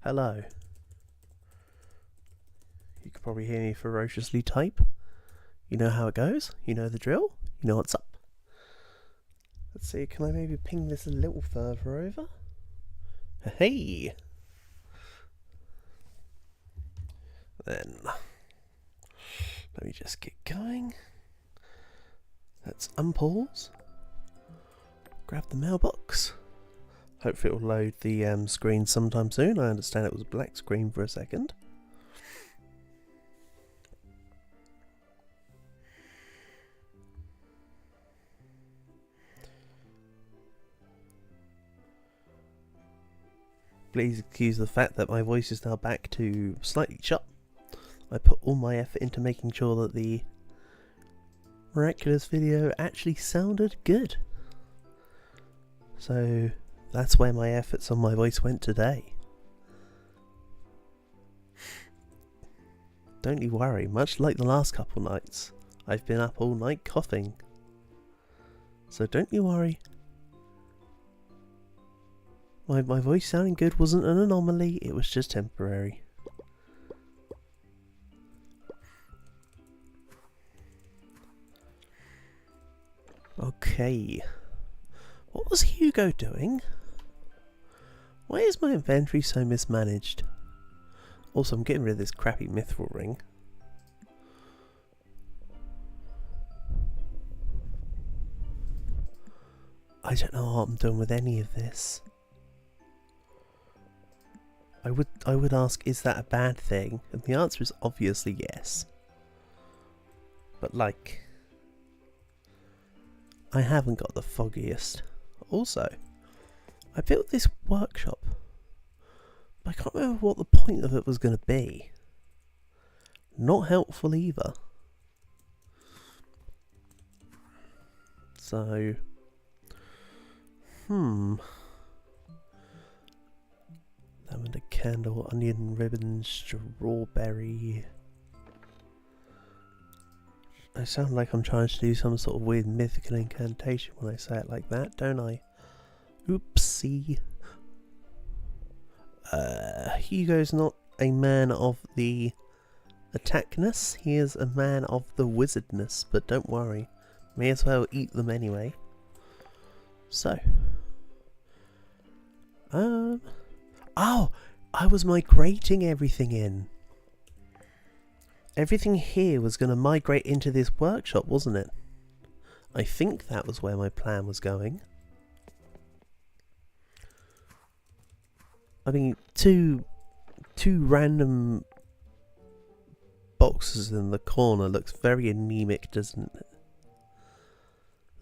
Hello. You could probably hear me ferociously type. You know how it goes? You know the drill? You know what's up? Let's see, can I maybe ping this a little further over? Hey! Then, let me just get going. Let's unpause. Grab the mailbox. Hopefully it'll load the screen sometime soon. I understand it was a black screen for a second. Please excuse the fact that my voice is now back to slightly shut. I put all my effort into making sure that the miraculous video actually sounded good. So that's where my efforts on my voice went today. Don't you worry, much like the last couple nights, I've been up all night coughing. So don't you worry. My voice sounding good wasn't an anomaly, it was just temporary. Okay. What was Hugo doing? Why is my inventory so mismanaged? Also, I'm getting rid of this crappy mithril ring. I don't know what I'm doing with any of this. I would ask, is that a bad thing? And the answer is obviously yes. But like, I haven't got the foggiest. Also, I built this workshop, but I can't remember what the point of it was going to be. Not helpful either. So, lavender candle, onion ribbon, strawberry. I sound like I'm trying to do some sort of weird mythical incantation when I say it like that, don't I? Oopsie. Hugo's not a man of the attackness, he is a man of the wizardness, but don't worry, may as well eat them anyway. So. Oh! I was migrating everything in. Everything here was going to migrate into this workshop, wasn't it? I think that was where my plan was going. I mean, two random boxes in the corner looks very anemic, doesn't it?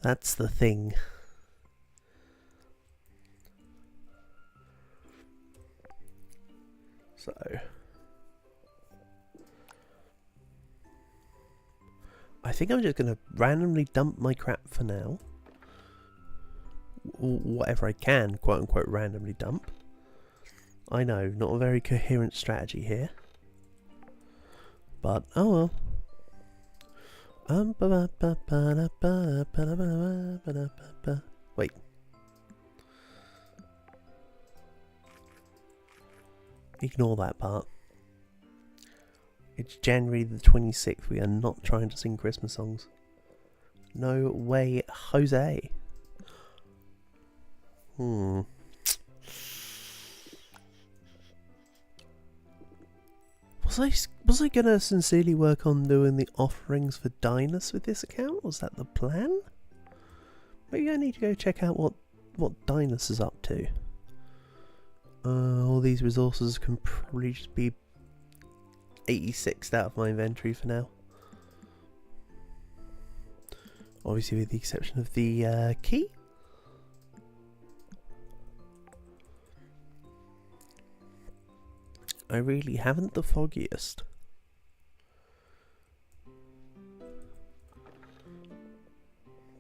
That's the thing. So, I think I'm just going to randomly dump my crap for now. Whatever I can, quote unquote, randomly dump. I know, not a very coherent strategy here. But, oh well. Wait. Ignore that part. It's January the 26th. We are not trying to sing Christmas songs. No way, Jose. Was I gonna sincerely work on doing the offerings for Dinus with this account? Was that the plan? Maybe I need to go check out what Dinus is up to. All these resources can probably just be 86'd out of my inventory for now. Obviously with the exception of the key. I really haven't the foggiest.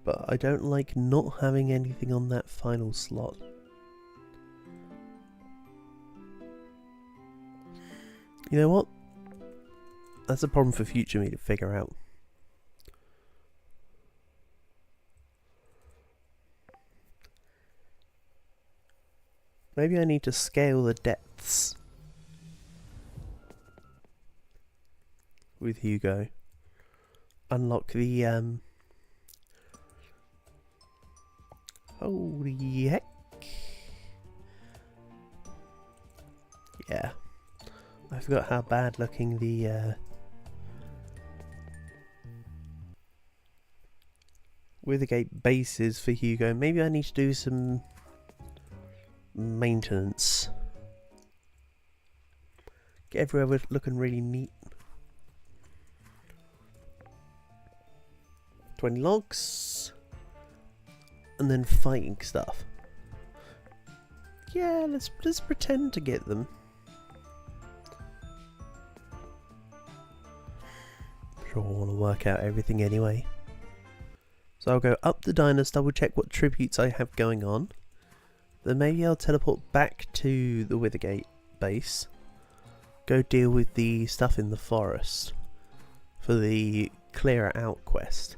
But I don't like not having anything on that final slot. You know what? That's a problem for future me to figure out. Maybe I need to scale the depths with Hugo. Unlock the holy heck. Yeah. I forgot how bad looking the Withergate base is for Hugo. Maybe I need to do some maintenance. Get everywhere looking really neat. 20 logs. And then fighting stuff. Yeah, let's pretend to get them. Sure, I want to work out everything anyway. So I'll go up the diners, double check what tributes I have going on. Then maybe I'll teleport back to the Withergate base. Go deal with the stuff in the forest for the clear out quest.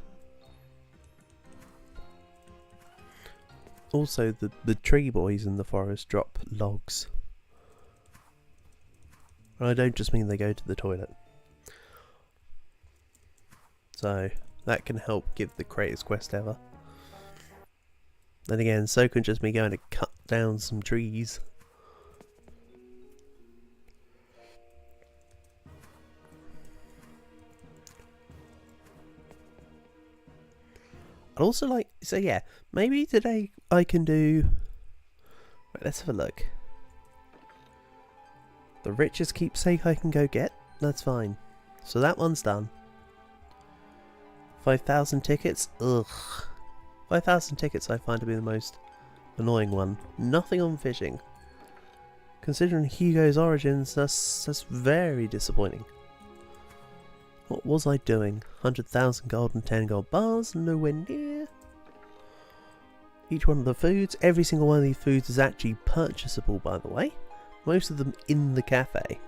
Also, the tree boys in the forest drop logs. And I don't just mean they go to the toilet. So that can help give the greatest quest ever. Then again, so can just me going to cut down some trees. I'd also like, so yeah, maybe today I can do, right, let's have a look. The richest keepsake I can go get, that's fine. So that one's done. 5,000 tickets, ugh. 5,000 tickets I find to be the most annoying one. Nothing on fishing. Considering Hugo's origins, that's very disappointing. What was I doing? 100,000 gold and 10 gold bars, nowhere near. Each one of the foods, every single one of these foods is actually purchasable, by the way. Most of them in the cafe.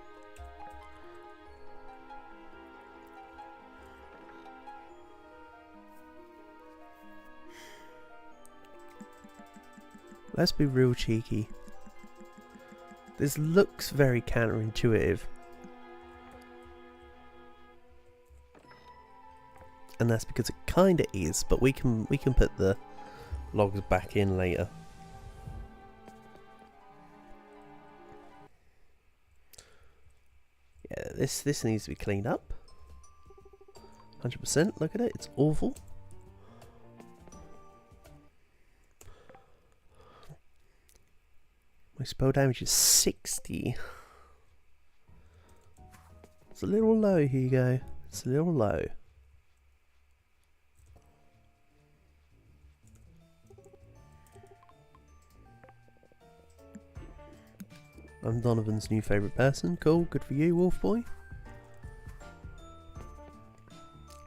Let's be real cheeky. This looks very counterintuitive. And that's because it kinda is, but we can put the logs back in later. Yeah, this needs to be cleaned up. 100%, look at it, it's awful. My spell damage is 60. It's a little low, Hugo. It's a little low. I'm Donovan's new favourite person. Cool, good for you, Wolf Boy.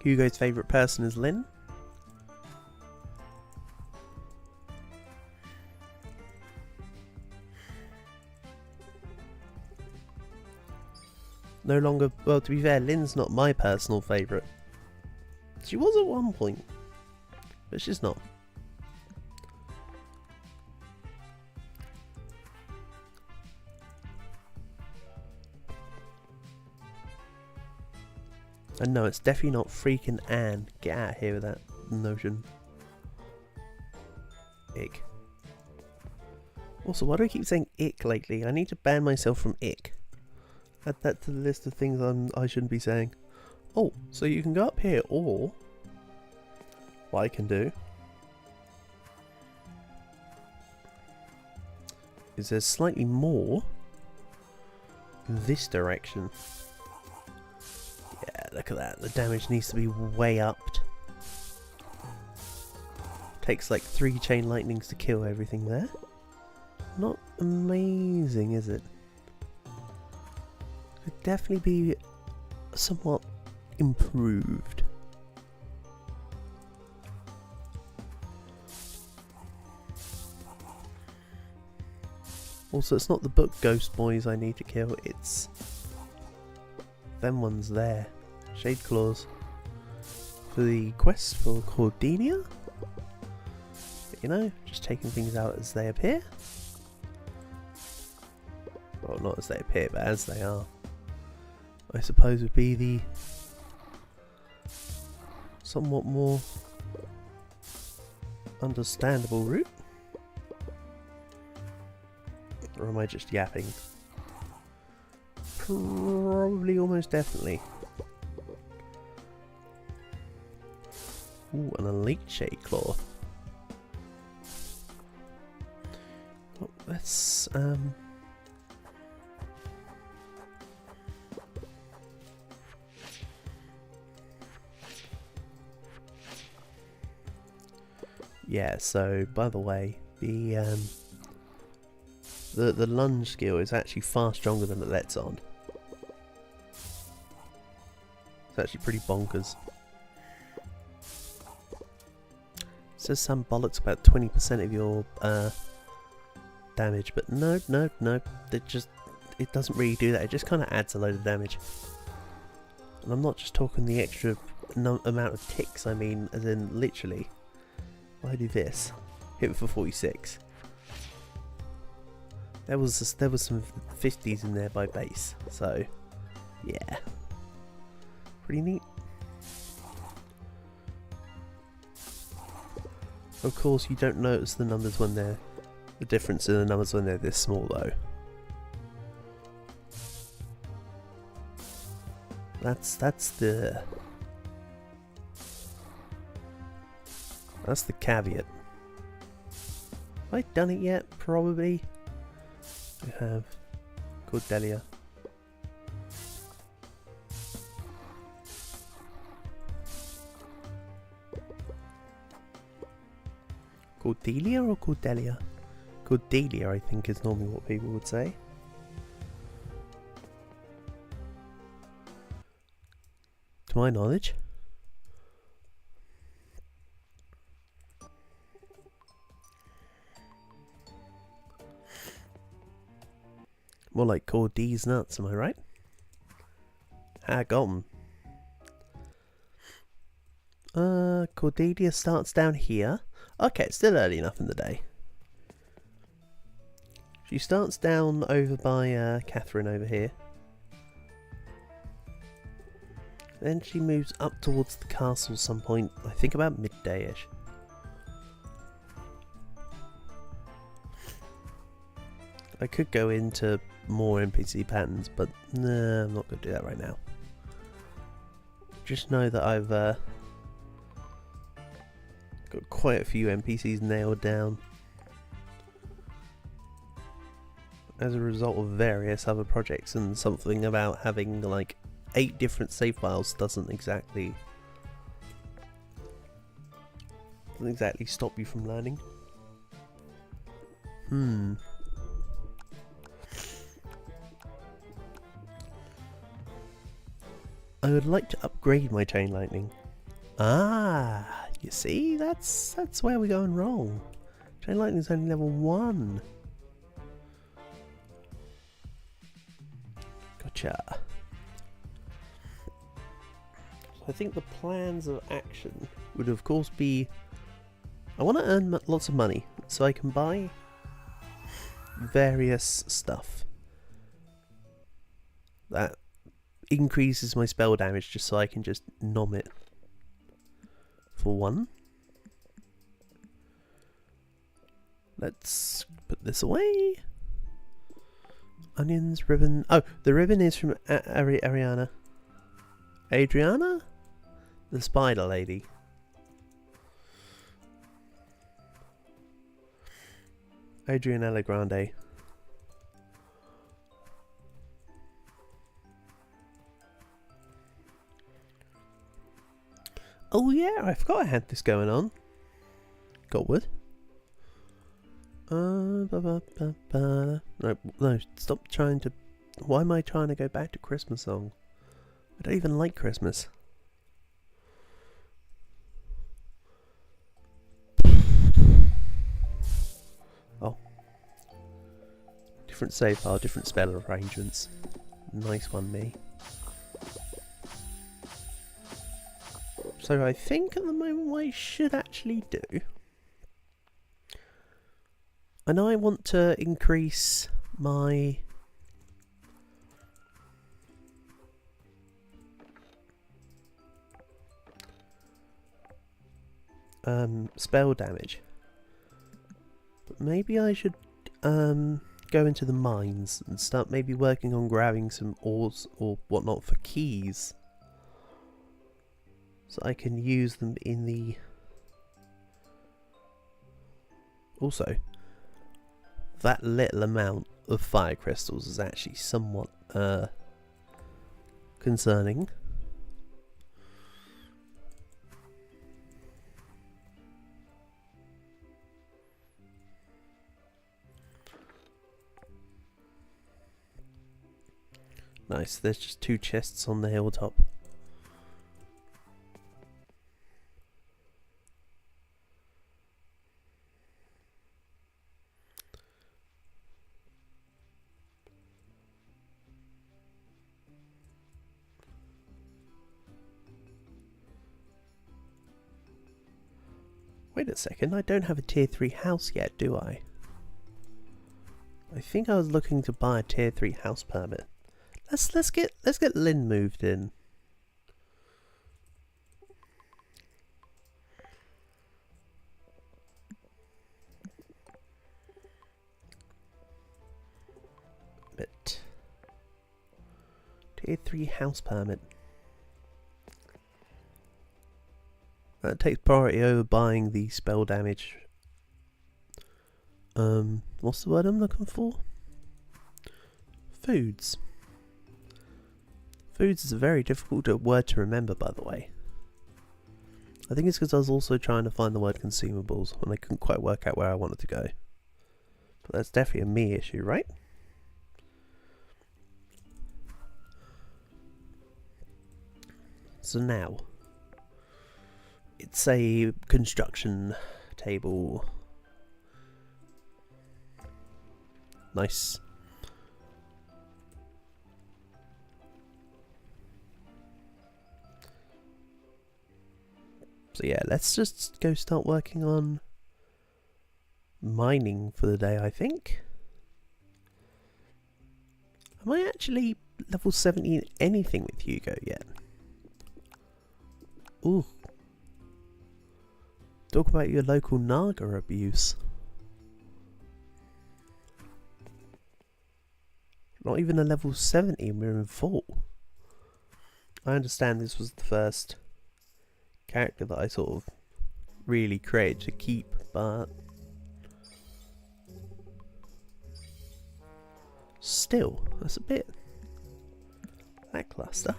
Hugo's favourite person is Lynn. No longer, well, to be fair, Lynn's not my personal favourite. She was at one point, but she's not. And no, it's definitely not freaking Anne. Get out of here with that notion. Ick. Also, why do I keep saying ick lately? I need to ban myself from ick. Add that to the list of things I shouldn't be saying. Oh, so you can go up here, or what I can do is there's slightly more in this direction. Yeah, look at that. The damage needs to be way upped. Takes like 3 chain lightnings to kill everything there. Not amazing, is it? Could definitely be somewhat improved. Also, it's not the book ghost boys I need to kill, it's them ones there. Shade claws. For the quest for Cordelia. But, you know, just taking things out as they appear. Well, not as they appear, but as they are. I suppose would be the somewhat more understandable route. Or am I just yapping? Probably, almost definitely. Ooh, an elite shade claw. Oh, let's yeah, so by the way, the lunge skill is actually far stronger than it lets on. It's actually pretty bonkers. Says some bollocks about 20% of your damage, but no, it doesn't really do that. It just kind of adds a load of damage. And I'm not just talking the extra amount of ticks, I mean as in literally. If I do this, hit it for 46. There was some 50s in there by base, so yeah, pretty neat. Of course, you don't notice the numbers when they're the difference in the numbers when they're this small, though. That's the caveat. Have I done it yet? Probably. We have Cordelia. Cordelia or Cordelia? Cordelia, I think, is normally what people would say. To my knowledge. More like Cordy's nuts, am I right? Ah, got 'em. Cordelia starts down here. Okay, it's still early enough in the day. She starts down over by Catherine over here. Then she moves up towards the castle some point, I think about midday-ish. I could go into more NPC patterns, but nah, I'm not going to do that right now. Just know that I've got quite a few NPCs nailed down as a result of various other projects, and something about having like 8 different save files doesn't exactly stop you from learning. I would like to upgrade my chain lightning. Ah, you see, that's where we're going wrong. Chain lightning's only level 1. Gotcha. So I think the plans of action would of course be, I want to earn lots of money so I can buy various stuff that increases my spell damage, just so I can just nom it for one. Let's put this away. Onions, ribbon. Oh, the ribbon is from Ariana. Adriana? The spider lady. Adriana Grande. Oh yeah, I forgot I had this going on. Got wood. No, stop trying to... Why am I trying to go back to Christmas song? I don't even like Christmas. Oh. Different save file, different spell arrangements. Nice one, me. So I think at the moment what I should actually do... I know I want to increase my... spell damage. But maybe I should go into the mines and start maybe working on grabbing some ores or whatnot for keys, so I can use them in the... Also, that little amount of fire crystals is actually somewhat concerning. Nice, there's just 2 chests on the hilltop. Wait a second, I don't have a tier 3 house yet, do I? I think I was looking to buy a tier 3 house permit. Let's get Lynn moved in. But tier 3 house permit. That takes priority over buying the spell damage. What's the word I'm looking for? Foods. Foods is a very difficult word to remember, by the way. I think it's because I was also trying to find the word consumables and I couldn't quite work out where I wanted to go. But that's definitely a me issue, right? So now, it's a construction table. Nice. So yeah, let's just go start working on mining for the day, I think. Am I actually level 70 in anything with Hugo yet? Ooh. Talk about your local Naga abuse. Not even a level 70 and we're in full. I understand this was the first character that I sort of really created to keep, but still, that's a bit lackluster.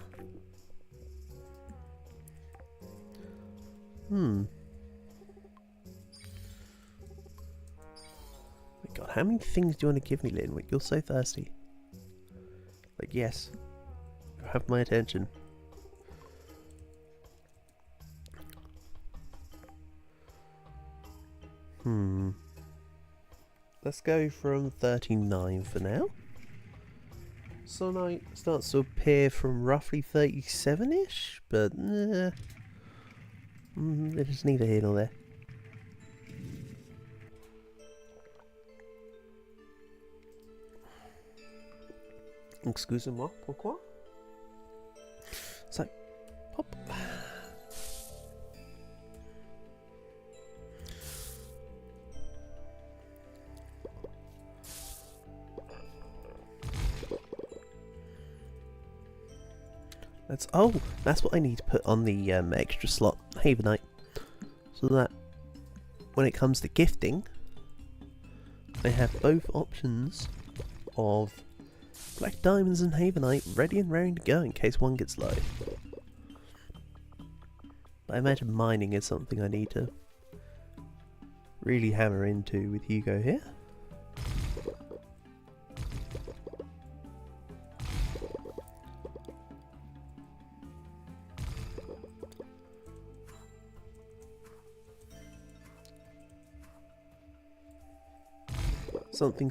My God, how many things do you want to give me, Lynn? You're so thirsty. Like, yes, you have my attention. Let's go from 39 for now. Sunlight starts to appear from roughly 37-ish, but it's neither here nor there. Excusez-moi, pourquoi? So, pop. That's what I need to put on the extra slot, Havenite, so that when it comes to gifting, I have both options of black diamonds and Havenite ready and raring to go in case one gets low. But I imagine mining is something I need to really hammer into with Hugo here.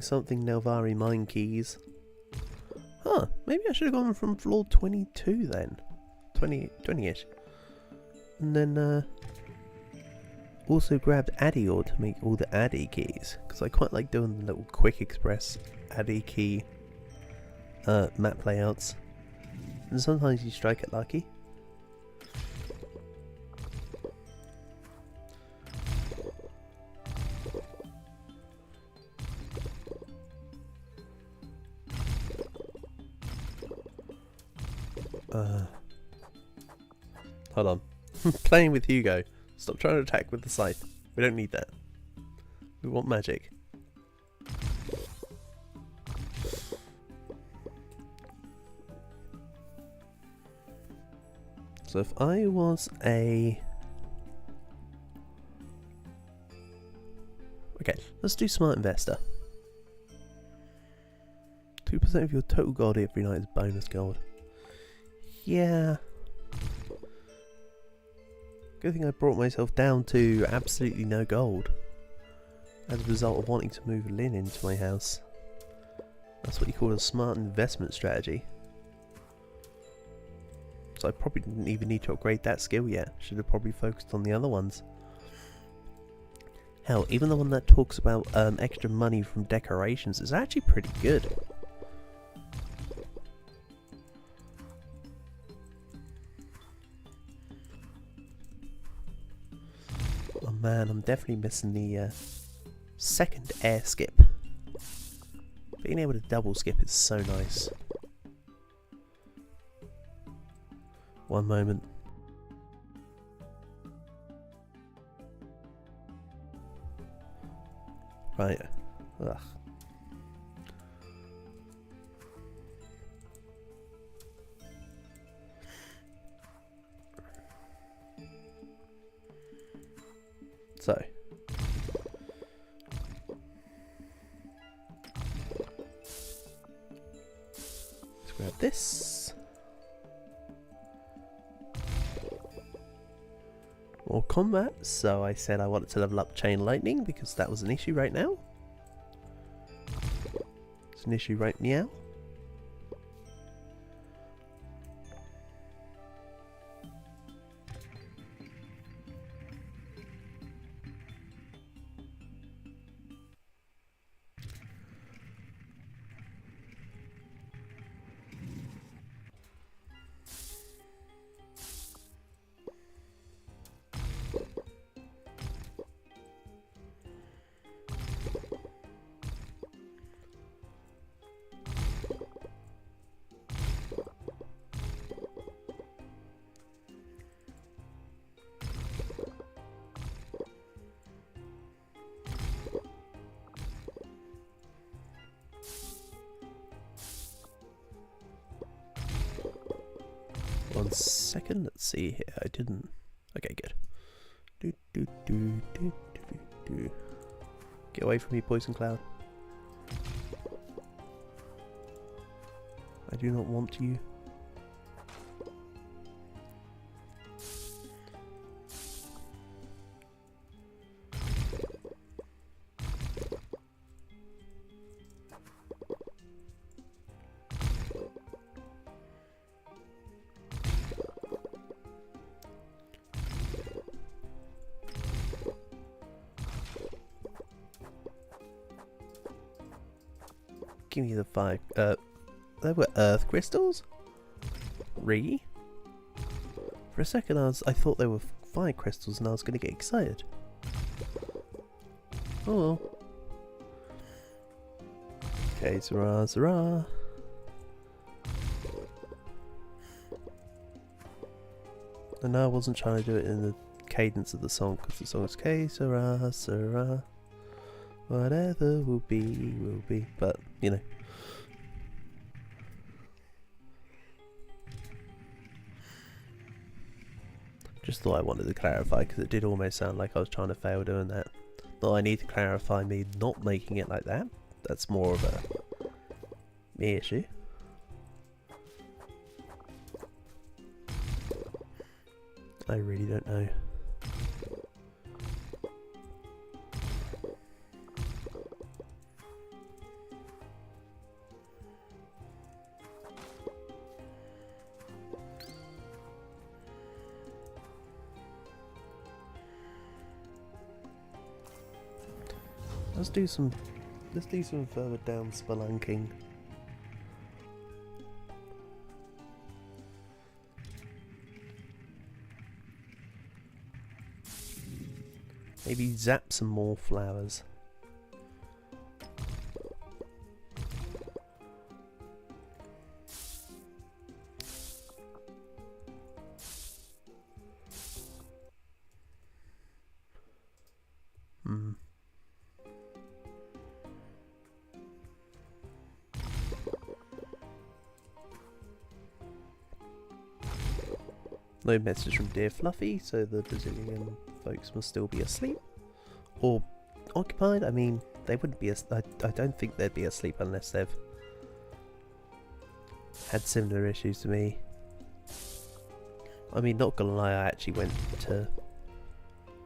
Something Nelvari mine keys. Huh, maybe I should have gone from floor 22 then. 20-ish. And then also grabbed Addy ore to make all the Addy keys. Because I quite like doing the little quick express Addy key map layouts. And sometimes you strike it lucky. Hold on. Playing with Hugo. Stop trying to attack with the scythe. We don't need that. We want magic. So if I was a... Okay, let's do Smart Investor. 2% of your total gold every night is bonus gold. Yeah. Good thing I brought myself down to absolutely no gold as a result of wanting to move Lynn into my house. That's what you call a smart investment strategy. So I probably didn't even need to upgrade that skill yet. Should have probably focused on the other ones. Hell, even the one that talks about extra money from decorations is actually pretty good. Oh man, I'm definitely missing the second air skip. Being able to double skip is so nice. One moment. Right. Ugh. So. Let's grab this. More combat, so I said I wanted to level up Chain Lightning because that was an issue right now. It's an issue right now. One second, let's see here. I didn't. Okay, good. Get away from me, Poison Cloud. I do not want you. Give me the 5. There were earth crystals? Really? For a second I thought they were fire crystals and I was going to get excited. Oh well. Okay, Zara. And no, I wasn't trying to do it in the cadence of the song because the song is K, Zara. Whatever will be, but you know. Just thought I wanted to clarify because it did almost sound like I was trying to fail doing that. Not I need to clarify me not making it like that. That's more of a me issue. I really don't know. Let's do some further down spelunking. Maybe zap some more flowers. No message from Dear Fluffy, so the Brazilian folks must still be asleep. Or occupied. I mean, they wouldn't be. I don't think they'd be asleep unless they've had similar issues to me. I mean, not gonna lie, I actually went to...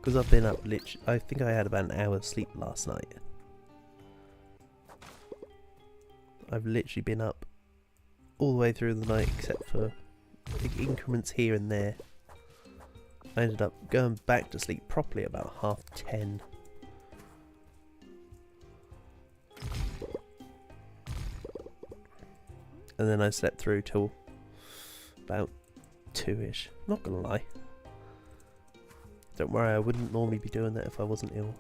Because I've been up I think I had about an hour's sleep last night. I've literally been up all the way through the night except for increments here and there. I ended up going back to sleep properly about 10:30. And then I slept through till about 2ish. Not gonna lie. Don't worry, I wouldn't normally be doing that if I wasn't ill.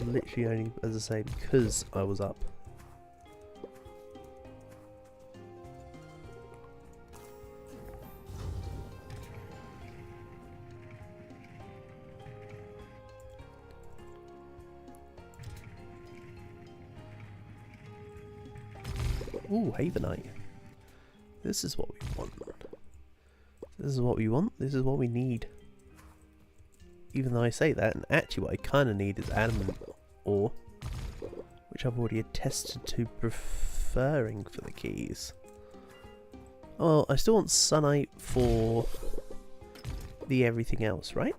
Literally only, as I say, because I was up. Ooh, Havenite. This is what we want. This is what we want. This is what we need. Even though I say that, and actually what I kind of need is adamant ore, which I've already attested to preferring for the keys. Oh, I still want Sunite for the everything else, right?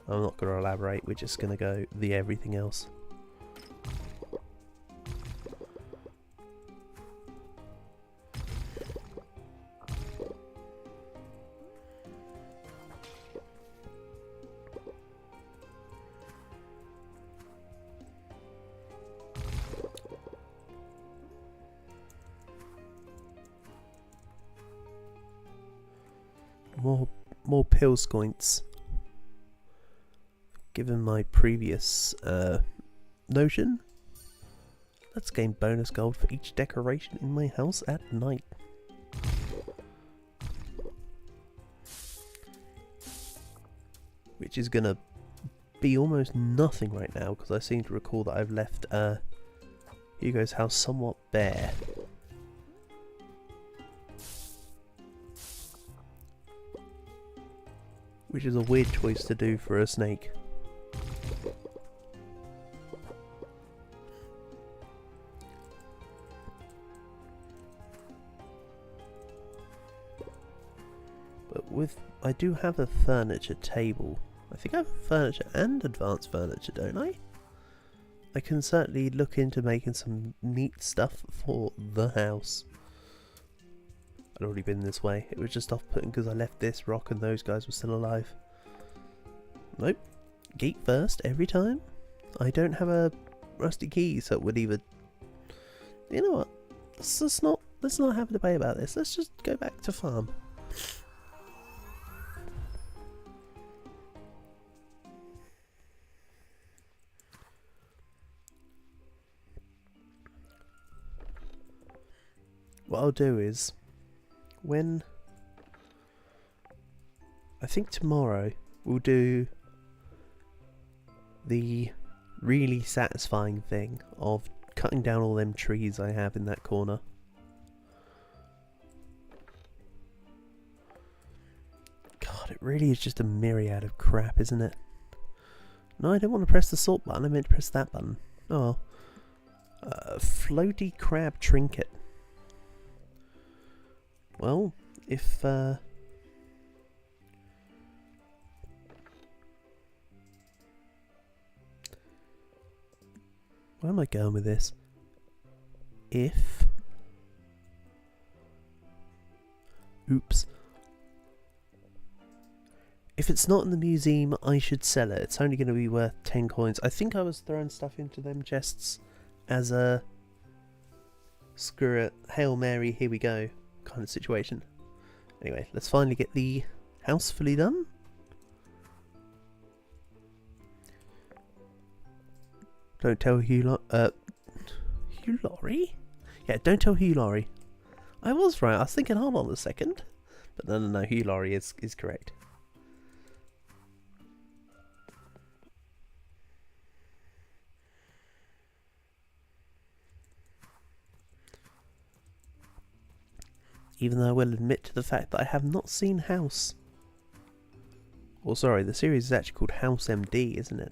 I'm not going to elaborate. We're just going to go the everything else. More pill scoints. Given my previous notion, let's gain bonus gold for each decoration in my house at night. Which is gonna be almost nothing right now because I seem to recall that I've left Hugo's house somewhat bare. Which is a weird choice to do for a snake. But I do have a furniture table. I think I have furniture and advanced furniture, don't I? I can certainly look into making some neat stuff for the house. I'd already been this way. It was just off-putting because I left this rock and those guys were still alive. Nope. Gate first every time. I don't have a rusty key, so it would either... You know what? Let's not have a debate about this. Let's just go back to farm. What I'll do is... I think tomorrow we'll do the really satisfying thing of cutting down all them trees I have in that corner. God, it really is just a myriad of crap, isn't it? No, I don't want to press the salt button, I meant to press that button. Oh. Floaty crab trinket. Well, if where am I going with this? Oops. If it's not in the museum, I should sell it. It's only going to be worth 10 coins. I think I was throwing stuff into them chests as a screw it, Hail Mary, here we go kind of situation. Anyway, let's finally get the house fully done. Don't tell Hugh Laurie? Yeah, don't tell Hugh Laurie. I was right, I was thinking, hold on a second. But no, Hugh Laurie is correct. Even though I will admit to the fact that I have not seen House. Or sorry, the series is actually called House MD, isn't it?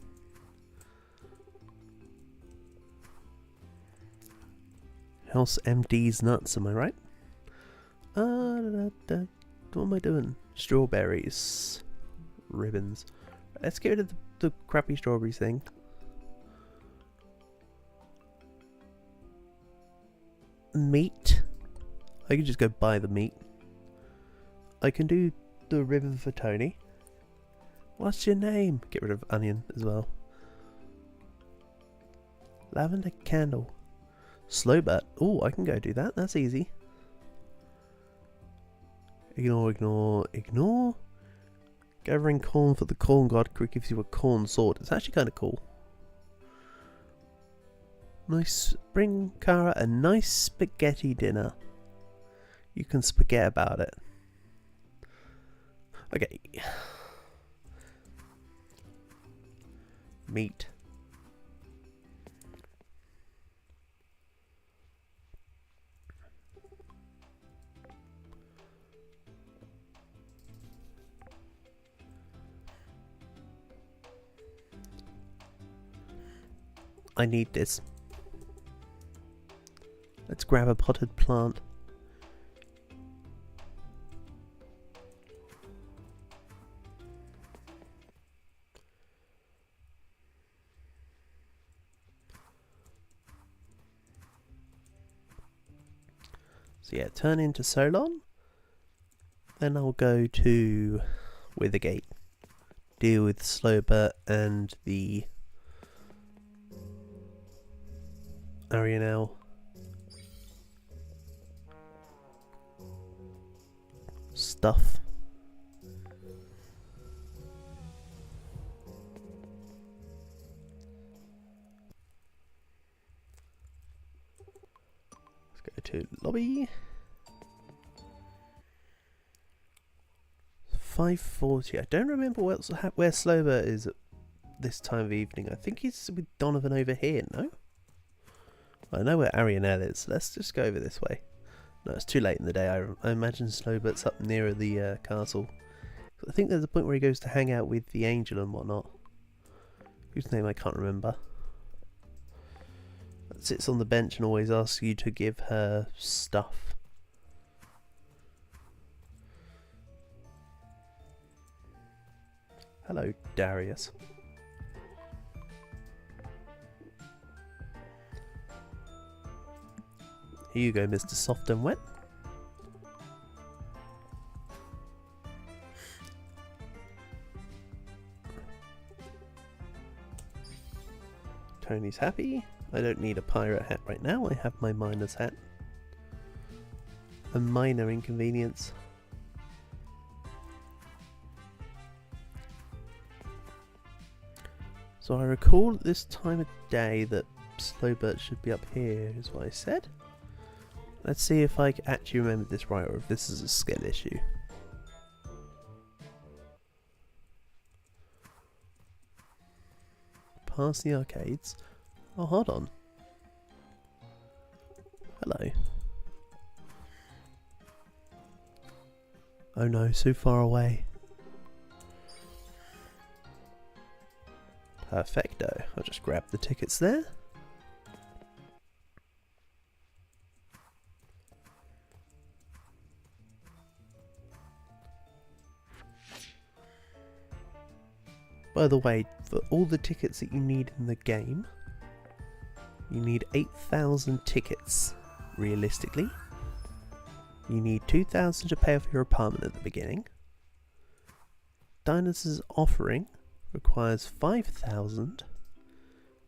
House MD's nuts, am I right? What am I doing? Strawberries. Ribbons. Let's get rid of the crappy strawberries thing. Meat. I can just go buy the meat. I can do the ribbon for Tony. What's your name? Get rid of onion as well. Lavender candle. Slowbert. Oh, I can go do that. That's easy. Ignore. Gathering corn for the corn god gives you a corn sword. It's actually kind of cool. Nice. Bring Kara a nice spaghetti dinner. You can spaghetti about it. Okay. Meat. I need this. Let's grab a potted plant. So yeah, turn into Solon. Then I'll go to Withergate. Deal with Slowbert and the Arianel stuff. Let's go to lobby. 5:40. I don't remember where Slowbert is at this time of evening. I think he's with Donovan over here, no? I know where Arianel is. Let's just go over this way. No, it's too late in the day. I imagine Slowbert's up nearer the castle. I think there's a point where he goes to hang out with the angel and whatnot. Whose name I can't remember. That sits on the bench and always asks you to give her stuff. Hello, Darius. Here you go, Mr. Soft and Wet. Tony's happy. I don't need a pirate hat right now. I have my miner's hat. A minor inconvenience. So I recall at this time of day that Slowbert should be up here, is what I said. Let's see if I actually remember this right, or if this is a skill issue. Past the arcades. Oh, hold on. Hello. Oh no, so far away. Perfecto. I'll just grab the tickets there. By the way, for all the tickets that you need in the game, you need 8,000 tickets, realistically. You need 2,000 to pay for your apartment at the beginning. Dinus' offering requires 5,000,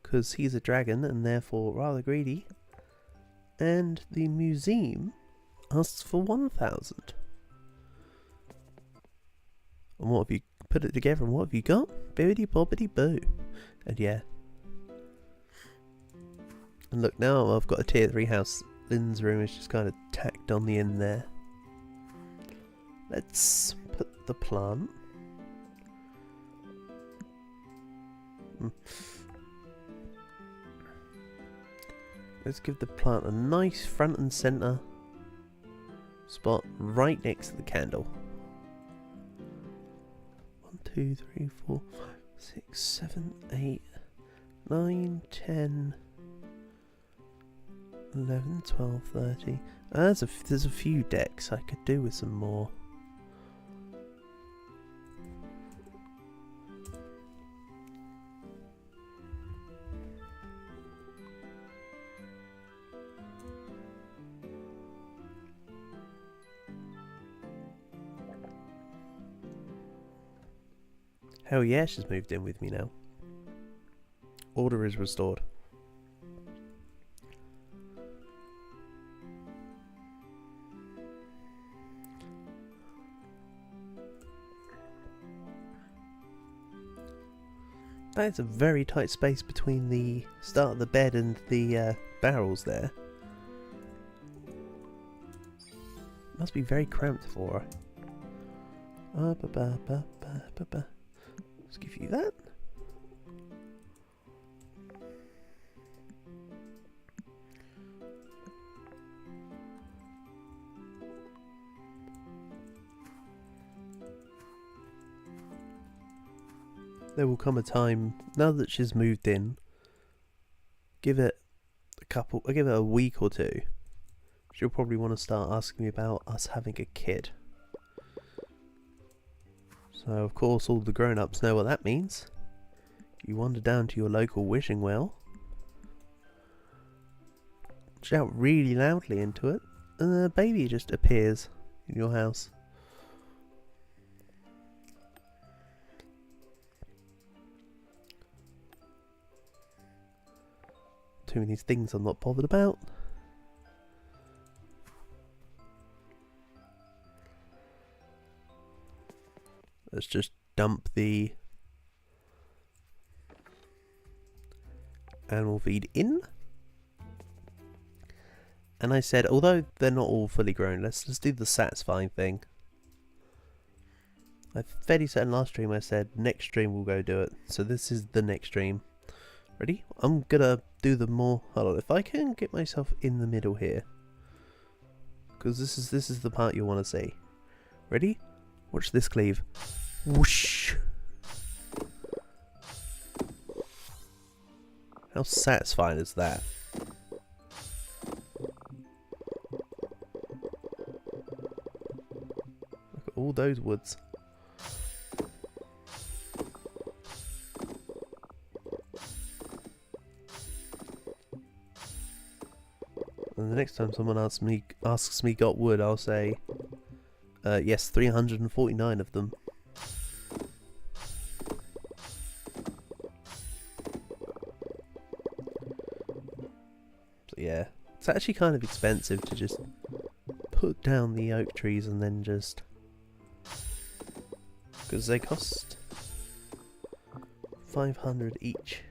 because he's a dragon and therefore rather greedy. And the museum asks for 1,000. And what have you put it together, and what have you got? Bibbidi bobbidi boo. And yeah. And look, now I've got a tier 3 house. Lynn's room is just kind of tacked on the end there. Let's put the plant. Let's give the plant a nice front and centre spot right next to the candle. 1, 2, 3, 4, 5, 6, 7, 8, 9, 10, 11, 12, 30. There's a few decks I could do with some more. Hell yeah, she's moved in with me now. Order is restored. That is a very tight space between the start of the bed and the barrels there. Must be very cramped for her. Let's give you that. There will come a time, now that she's moved in, give it a week or two. She'll probably want to start asking me about us having a kid. So of course all the grown-ups know what that means. You wander down to your local wishing well, shout really loudly into it, and a baby just appears in your house. Too many things I'm not bothered about. Let's just dump the animal feed in. And I said, although they're not all fully grown, let's do the satisfying thing. I'm fairly certain last stream I said next stream we'll go do it. So this is the next stream. Ready? I'm gonna do the more. Hold on, if I can get myself in the middle here, because this is the part you want to see. Ready? Watch this cleave. Whoosh! How satisfying is that? Look at all those woods. And the next time someone asks me got wood, I'll say, yes, 349 of them. So yeah, it's actually kind of expensive to just put down the oak trees and then just, because they cost 500 each.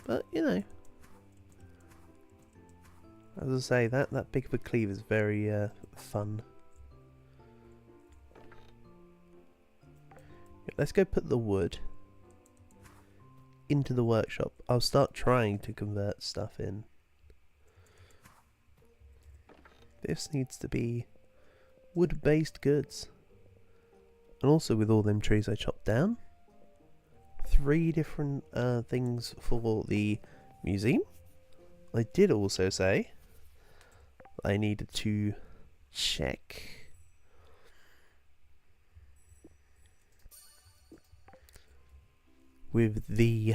But you know, as I say, that big of a cleave is very fun. Let's go put the wood into the workshop. I'll start trying to convert stuff in. This needs to be wood-based goods. And also with all them trees I chopped down, 3 different things for the museum. I did also say I needed to check with the,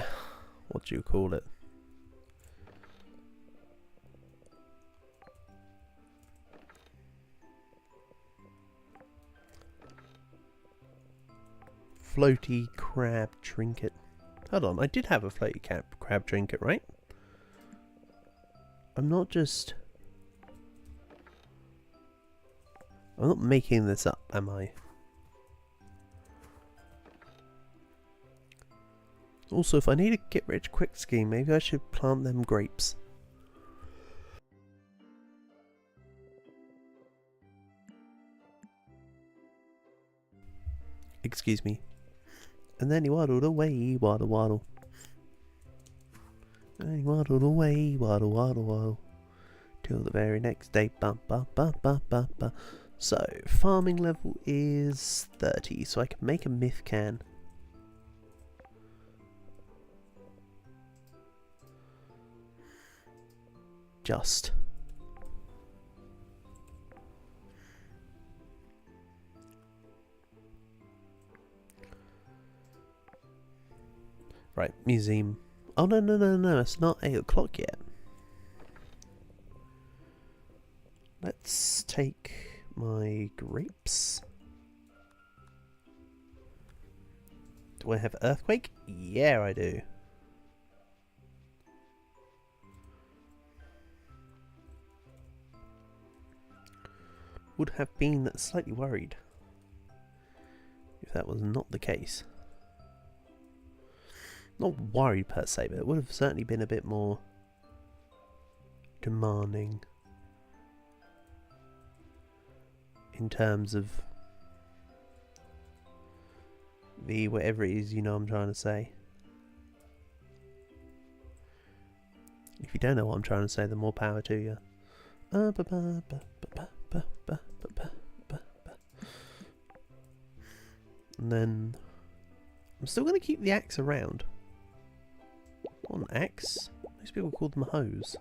what do you call it? Floaty crab trinket. Hold on, I did have a floaty crab trinket, right? I'm not making this up, am I? Also, if I need a get rich quick scheme, maybe I should plant them grapes. Excuse me. And then he waddled away, waddle waddle. And he waddled away, waddle waddle waddle. till the very next day. So, farming level is 30, so I can make a myth can. Just. Right, museum. Oh, no, it's not 8 o'clock yet. Let's take my grapes. Do I have earthquake? Yeah, I do. Would have been slightly worried if that was not the case. Not worried per se, but it would have certainly been a bit more demanding in terms of the whatever it is, you know, I'm trying to say. If you don't know what I'm trying to say, then more power to you. And then I'm still going to keep the axe around. Not an axe. Most people call them a hose.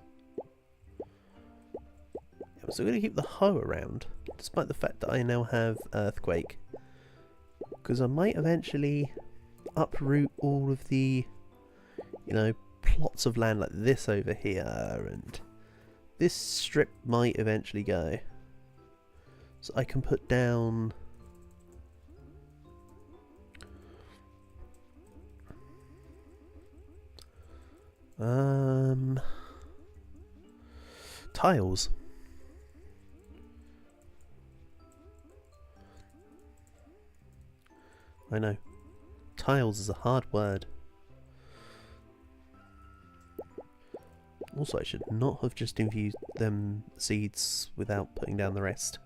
I'm still going to keep the hoe around, despite the fact that I now have earthquake. Because I might eventually uproot all of the, you know, plots of land like this over here, and this strip might eventually go. So I can put down tiles. I know. Tiles is a hard word. Also, I should not have just infused them seeds without putting down the rest.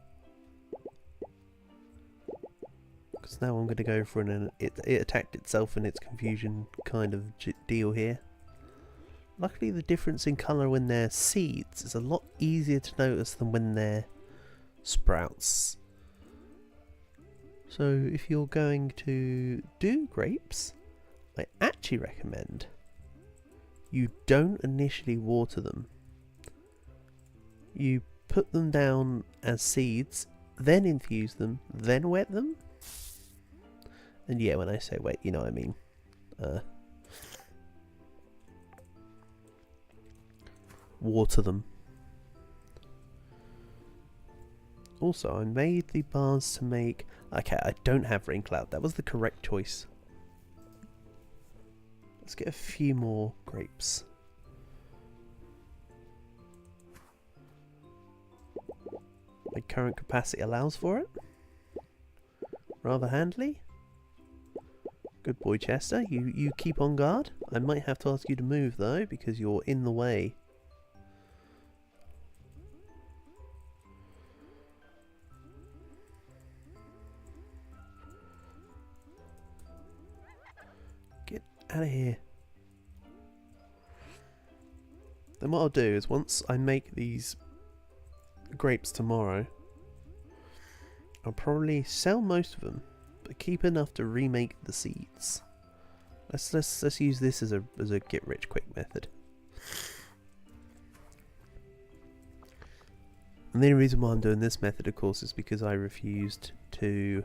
Because now I'm going to go for it attacked itself in its confusion kind of deal here. Luckily, the difference in colour when they're seeds is a lot easier to notice than when they're sprouts. So if you're going to do grapes, I actually recommend you don't initially water them. You put them down as seeds, then infuse them, then wet them. And yeah, when I say wet, you know what I mean. Water them. Also, I made the bars to make... Okay, I don't have rain cloud. That was the correct choice. Let's get a few more grapes. My current capacity allows for it. Rather handily. Good boy, Chester. You keep on guard. I might have to ask you to move, though, because you're in the way. Get out of here. Then what I'll do is once I make these grapes tomorrow, I'll probably sell most of them, but keep enough to remake the seeds. Let's use this as a get rich quick method. And the only reason why I'm doing this method, of course, is because I refused to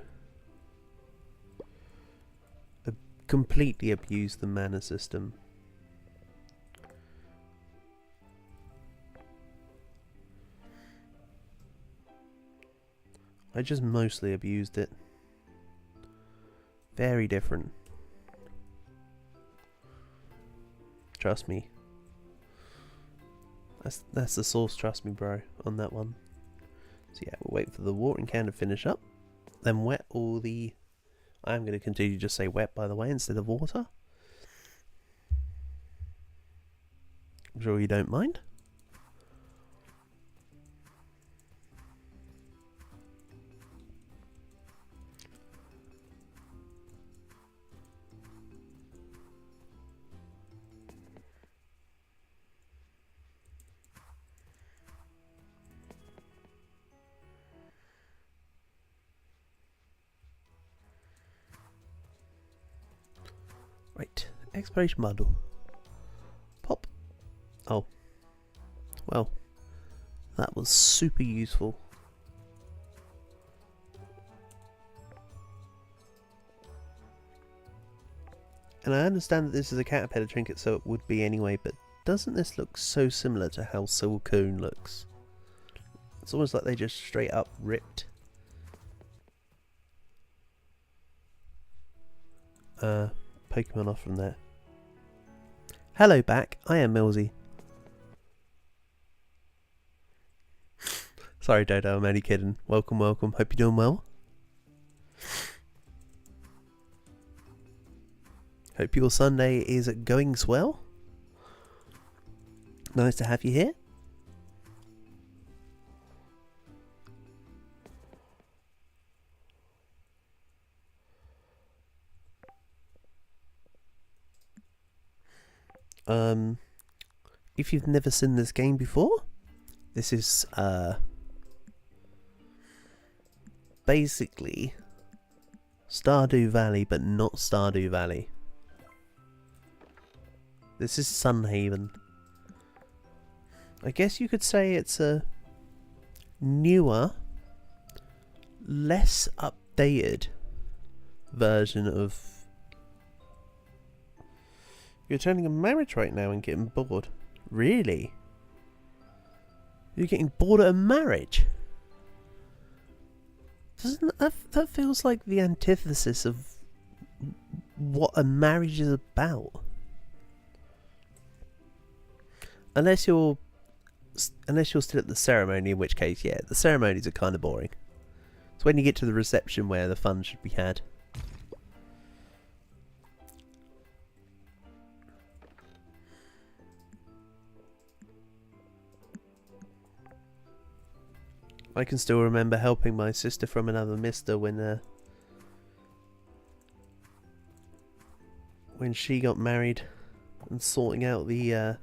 completely abuse the mana system. I just mostly abused it. Very different. Trust me. That's the source, trust me bro, on that one. So yeah, we'll wait for the watering can to finish up. Then wet all the... I am going to continue to just say wet, by the way, instead of water. I'm sure you don't mind. Right, exploration bundle. Pop. Oh. Well, that was super useful. And I understand that this is a caterpillar trinket, so it would be anyway, but doesn't this look so similar to how Silcoon looks? It's almost like they just straight up ripped Pokemon off from there. Hello back, I am Millsy. Sorry Dodo, I'm only kidding. Welcome, welcome. Hope you're doing well. Hope your Sunday is going swell. Nice to have you here. If you've never seen this game before, this is basically Stardew Valley, but not Stardew Valley. This is Sunhaven. I guess you could say it's a newer, less updated version of... You're attending a marriage right now and getting bored. Really? You're getting bored at a marriage? Doesn't that feels like the antithesis of what a marriage is about? Unless you're still at the ceremony, in which case, yeah, the ceremonies are kind of boring. It's when you get to the reception where the fun should be had. I can still remember helping my sister from another mister when she got married and sorting out the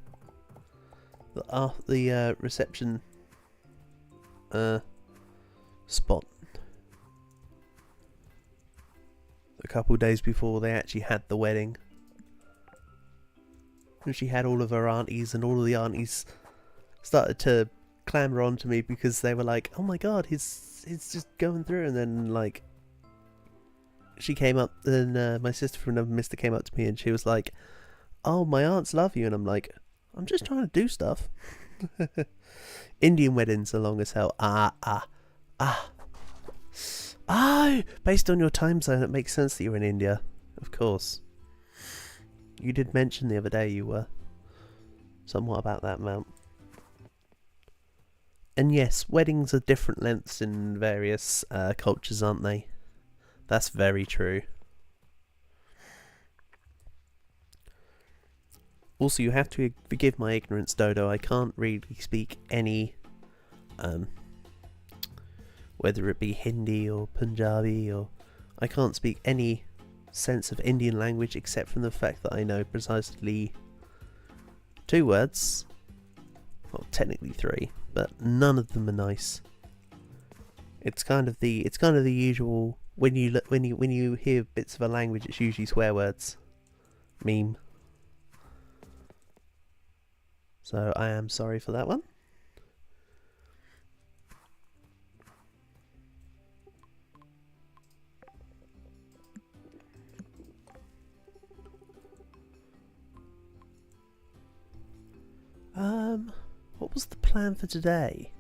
reception spot a couple days before they actually had the wedding. And she had all of her aunties, and all of the aunties started to clamber onto me because they were like, "Oh my god, he's just going through." And then like she came up, and my sister from another mister came up to me and she was like, "Oh, my aunts love you." And I'm like, I'm just trying to do stuff. Indian weddings are long as hell. Based on your time zone, it makes sense that you're in India. Of course. You did mention the other day you were somewhat about that amount. And yes, weddings are different lengths in various cultures, aren't they? That's very true. Also, you have to forgive my ignorance, Dodo. I can't really speak any, whether it be Hindi or Punjabi, or I can't speak any sense of Indian language except from the fact that I know precisely 2 words. Well, technically 3, but none of them are nice. It's kind of the usual when you hear bits of a language, it's usually swear words. Meme. So I am sorry for that one. What was the plan for today?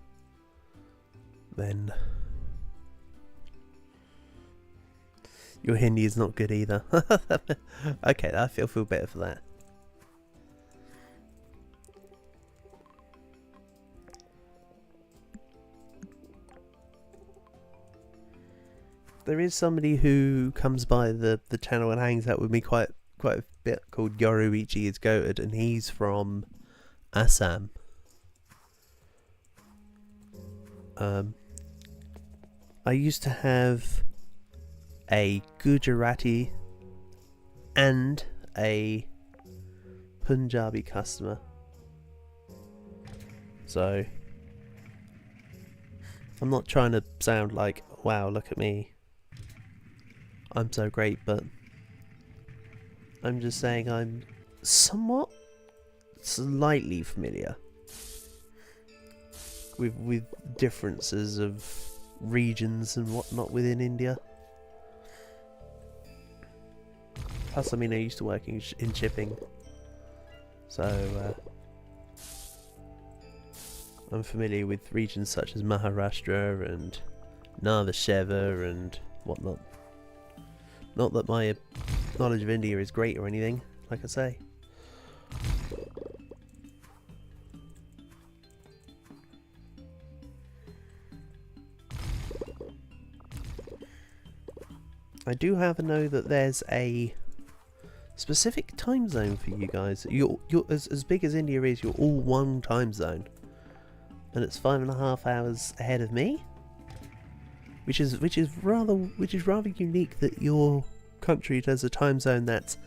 Then your Hindi is not good either. Okay, I feel better for that. There is somebody who comes by the channel and hangs out with me quite a bit called Yoruichi is Goated, and he's from Assam. I used to have a Gujarati and a Punjabi customer. So I'm not trying to sound like, wow, look at me, I'm so great, but I'm just saying I'm somewhat, slightly familiar with differences of regions and whatnot within India. Plus, I mean, I used to work in shipping, so I'm familiar with regions such as Maharashtra and Narvasheva and whatnot. Not that my knowledge of India is great or anything, like I say. I do however know that there's a specific time zone for you guys. You're as big as India is, you're all one time zone. And it's 5.5 hours ahead of me. Which is rather unique that your country does a time zone that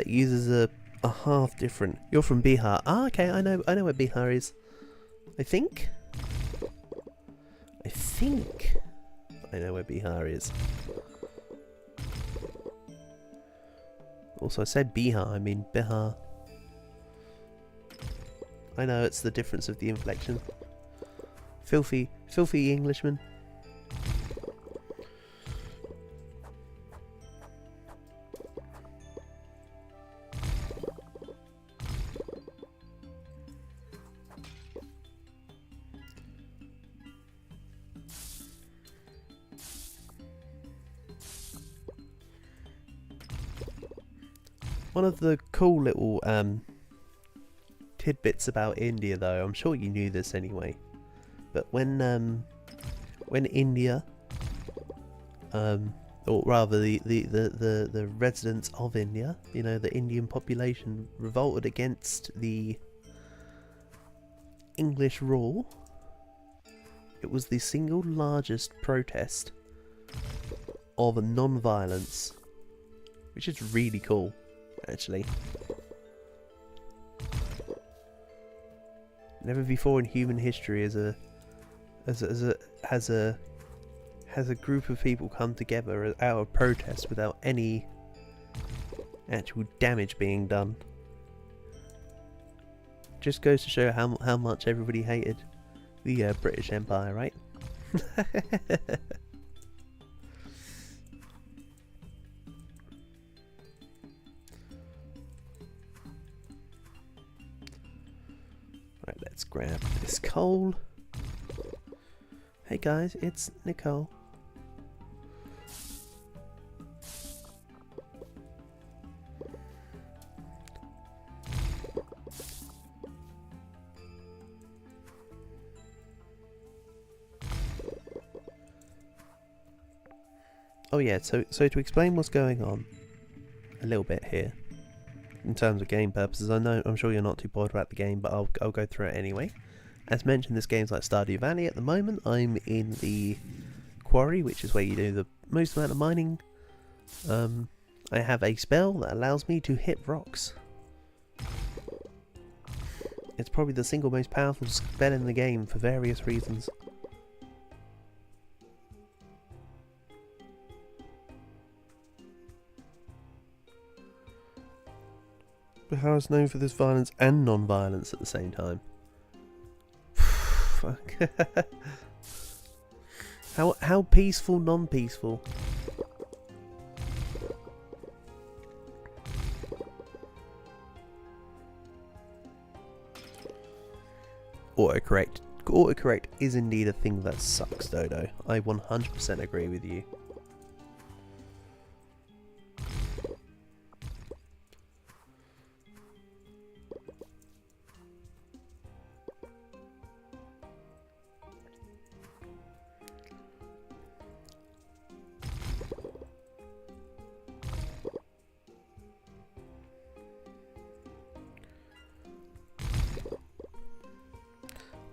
uses a half different. You're from Bihar. Ah, okay, I know where Bihar is. I think I know where Bihar is. Also, I said Bihar, I mean Bihar. I know, it's the difference of the inflection. Filthy Englishman. One of the cool little tidbits about India, though, I'm sure you knew this anyway, but when India, or rather the residents of India, you know, the Indian population revolted against the English rule, it was the single largest protest of non-violence, which is really cool. Actually, never before in human history has a group of people come together out of protest without any actual damage being done. Just goes to show how much everybody hated the British Empire, right? Right, let's grab this coal. Hey guys, it's Nicole. Oh yeah, so to explain what's going on a little bit here, in terms of game purposes, I'm sure you're not too bored about the game, but I'll go through it anyway. As mentioned, this game's like Stardew Valley at the moment. I'm in the quarry, which is where you do the most amount of mining. I have a spell that allows me to hit rocks. It's probably the single most powerful spell in the game for various reasons. Bihar is known for this violence and non-violence at the same time. Fuck. How peaceful, non-peaceful? Autocorrect is indeed a thing that sucks, Dodo. I 100% agree with you.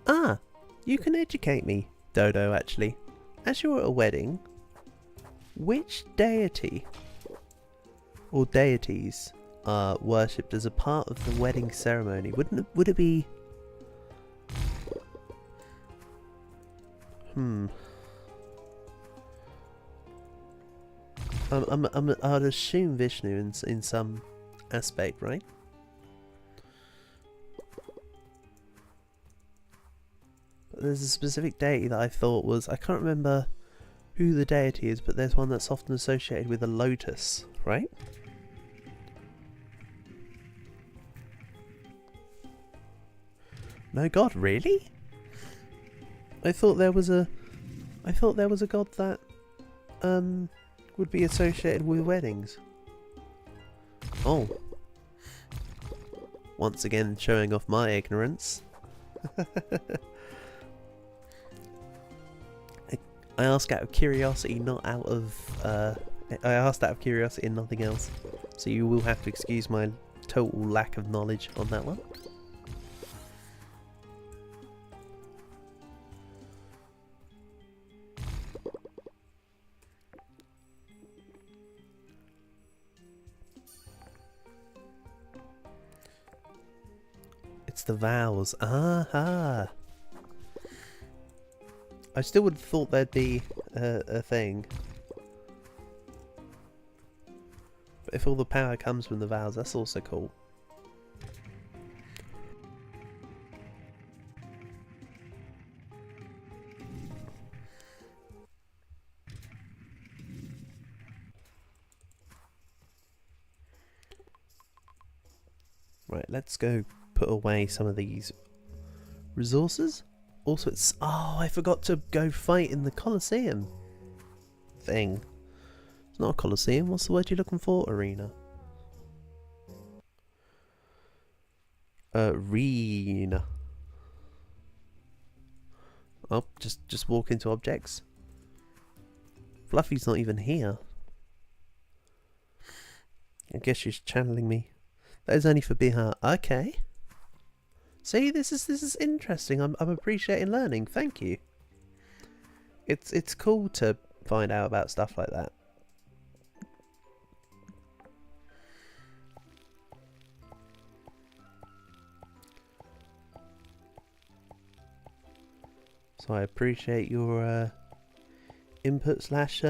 Ah, you can educate me, Dodo, actually. As you're at a wedding, which deity or deities are worshipped as a part of the wedding ceremony? Would it be... I'd assume Vishnu in some aspect, right? But there's a specific deity that I thought was, I can't remember who the deity is, but there's one that's often associated with a lotus, right? No god, really? I thought there was a god that would be associated with weddings. Oh. Once again showing off my ignorance. I ask out of curiosity, not out of I asked out of curiosity and nothing else. So you will have to excuse my total lack of knowledge on that one. It's the vows. Aha! I still would have thought there'd be a thing. But if all the power comes from the vows, that's also cool. Right, let's go put away some of these resources. Also, it's... Oh, I forgot to go fight in the Colosseum thing. It's not a Colosseum. What's the word you're looking for? Arena. Arena. Oh, just walk into objects. Fluffy's not even here. I guess she's channeling me. That is only for Bihar. Okay. See, this is interesting. I'm appreciating learning. Thank you. It's cool to find out about stuff like that. So I appreciate your input slash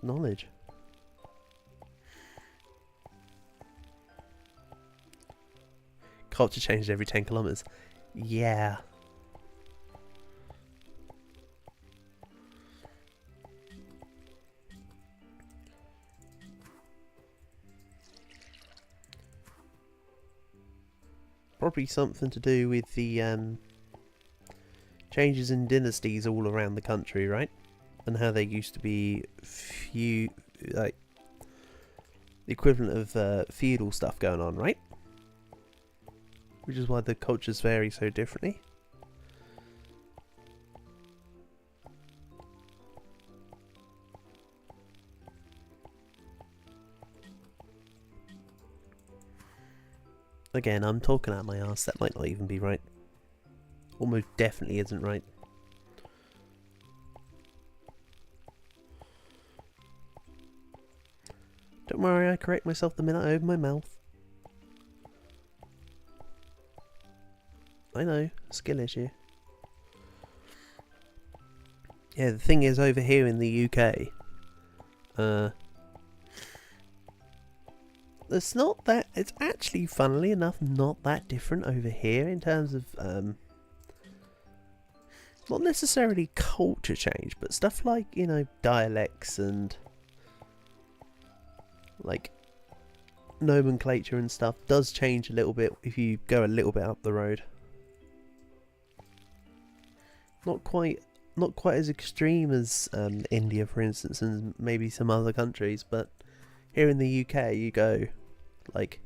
knowledge. Culture changed every 10 kilometers. Yeah. Probably something to do with the changes in dynasties all around the country, right? And how there used to be like the equivalent of feudal stuff going on, right? Which is why the cultures vary so differently. Again, I'm talking out my ass. That might not even be right. Almost definitely isn't right. Don't worry, I correct myself the minute I open my mouth. I know, skill issue. Yeah, the thing is, over here in the UK, it's not that, it's actually, funnily enough, not that different over here in terms of, not necessarily culture change, but stuff like, you know, dialects and, like, nomenclature and stuff does change a little bit if you go a little bit up the road. Not quite as extreme as India, for instance, and maybe some other countries, but here in the UK, you go like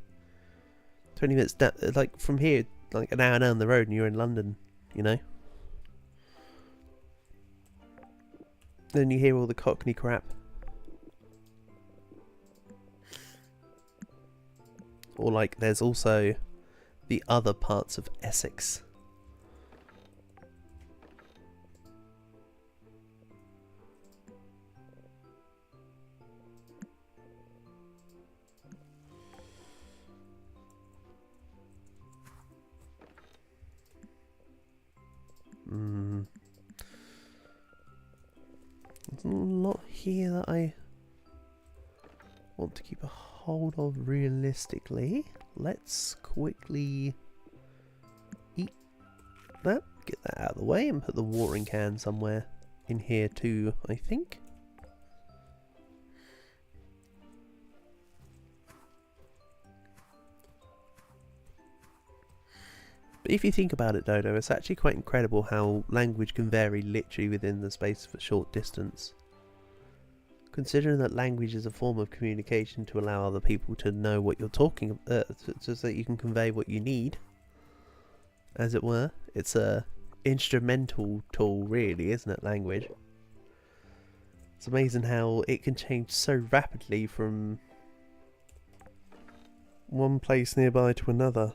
20 minutes down, like from here, like an hour down the road, and you're in London, you know. Then you hear all the Cockney crap. Or like, there's also the other parts of Essex. There's a lot here that I want to keep a hold of realistically. Let's quickly eat that, get that out of the way, and put the watering can somewhere in here too, I think. But if you think about it, Dodo, it's actually quite incredible how language can vary literally within the space of a short distance. Considering that language is a form of communication to allow other people to know what you're talking about, so that you can convey what you need, as it were. It's a instrumental tool, really, isn't it, language? It's amazing how it can change so rapidly from one place nearby to another.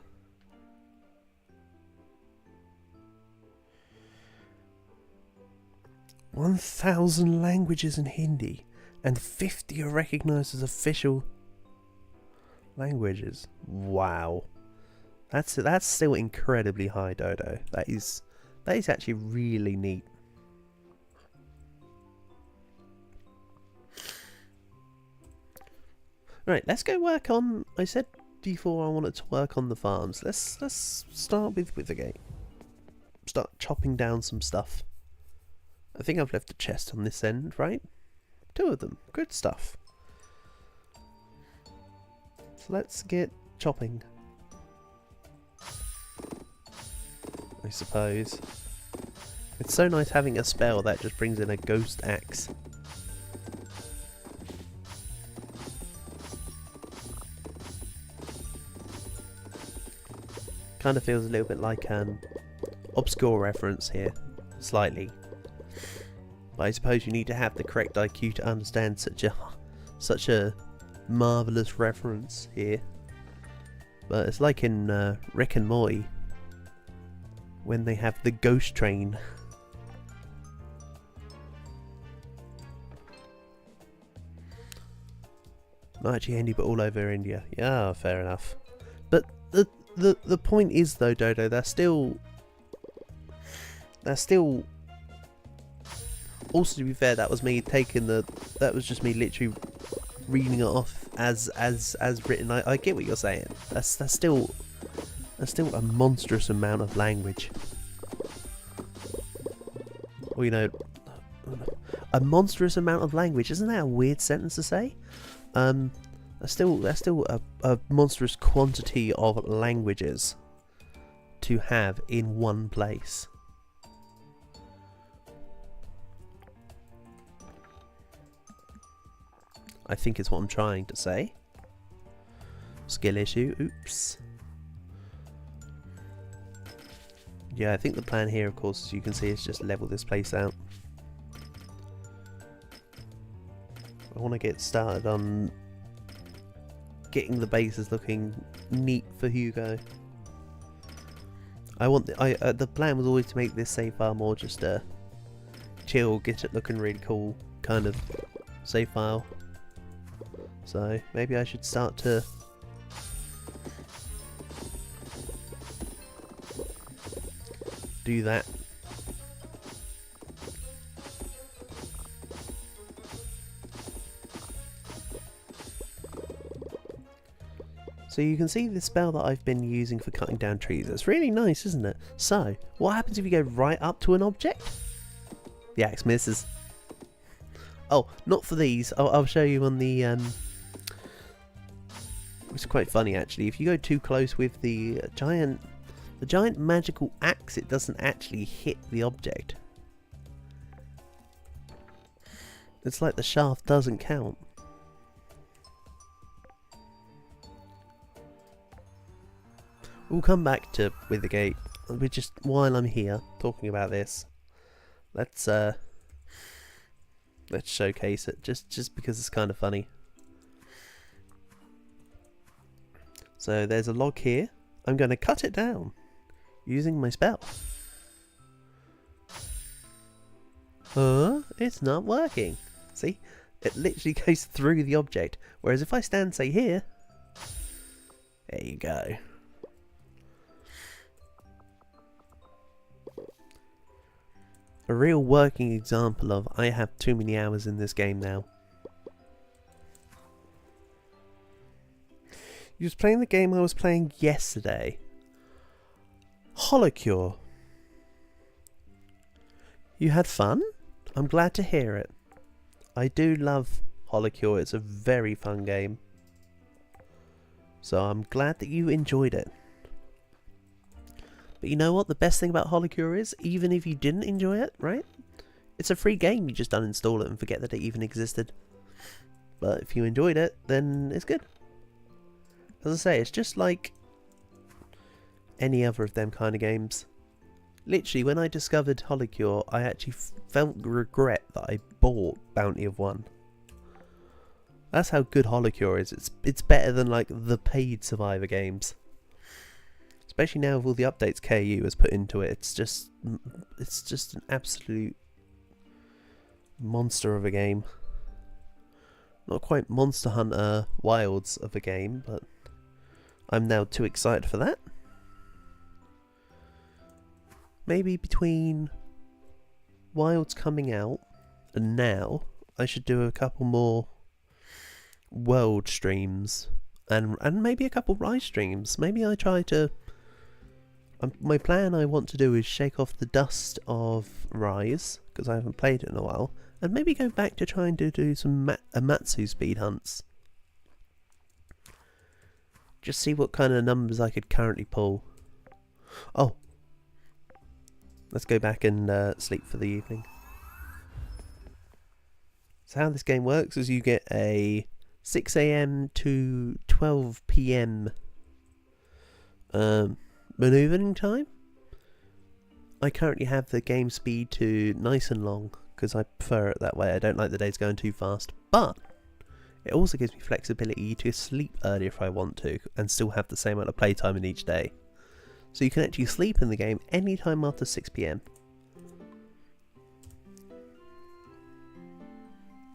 "1,000 languages in Hindi, and 50 are recognised as official languages." Wow, that's still incredibly high, Dodo. That is actually really neat. Right, let's go work on. I said before I wanted to work on the farms. Let's start with Withergate. Start chopping down some stuff. I think I've left a chest on this end, right? 2 of them. Good stuff. So let's get chopping, I suppose. It's so nice having a spell that just brings in a ghost axe. Kind of feels a little bit like an obscure reference here, slightly. But I suppose you need to have the correct IQ to understand such a marvellous reference here. But it's like in Rick and Morty, when they have the ghost train. Not actually Hindi, but all over India. Yeah, fair enough. But the point is, though, Dodo, they're still. Also, to be fair, that was me taking the. That was just me literally reading it off as written. I get what you're saying. That's still a monstrous amount of language. Or, you know, a monstrous amount of language. Isn't that a weird sentence to say? That's still a monstrous quantity of languages to have in one place. I think is what I'm trying to say. Skill issue. Oops. Yeah, I think the plan here, of course, as you can see, is just level this place out. I want to get started on getting the bases looking neat for Hugo. The plan was always to make this save file more just a chill, get it looking really cool kind of save file. So maybe I should start to do that. So you can see the spell that I've been using for cutting down trees. It's really nice, isn't it? So, what happens if you go right up to an object? The axe misses. Oh, not for these. I'll show you on the... It's quite funny, actually. If you go too close with the giant magical axe, it doesn't actually hit the object. It's like the shaft doesn't count. We'll come back to Withergate. We're just, while I'm here talking about this, let's showcase it just because it's kind of funny. So there's a log here. I'm going to cut it down using my spell. It's not working. See? It literally goes through the object. Whereas if I stand, say, here, there you go. A real working example of I have too many hours in this game now. You was playing the game I was playing yesterday. Holocure. You had fun? I'm glad to hear it. I do love Holocure. It's a very fun game. So I'm glad that you enjoyed it. But you know what the best thing about Holocure is? Even if you didn't enjoy it, right? It's a free game. You just uninstall it and forget that it even existed. But if you enjoyed it, then it's good. As I say, it's just like any other of them kind of games. Literally, when I discovered Holocure, I actually felt regret that I bought Bounty of One. That's how good Holocure is. It's better than like the paid Survivor games. Especially now with all the updates KU has put into it. It's just an absolute monster of a game. Not quite Monster Hunter Wilds of a game, but I'm now too excited for that. Maybe between Wilds coming out and now, I should do a couple more World streams and maybe a couple Rise streams. Maybe I try to... my plan I want to do is shake off the dust of Rise, because I haven't played it in a while, and maybe go back to trying to do some Amatsu speed hunts. Just see what kind of numbers I could currently pull. Oh! Let's go back and sleep for the evening. So how this game works is you get a 6 AM to 12 PM maneuvering time. I currently have the game speed to nice and long because I prefer it that way. I don't like the days going too fast, but it also gives me flexibility to sleep early if I want to and still have the same amount of playtime in each day. So you can actually sleep in the game anytime after 6 PM.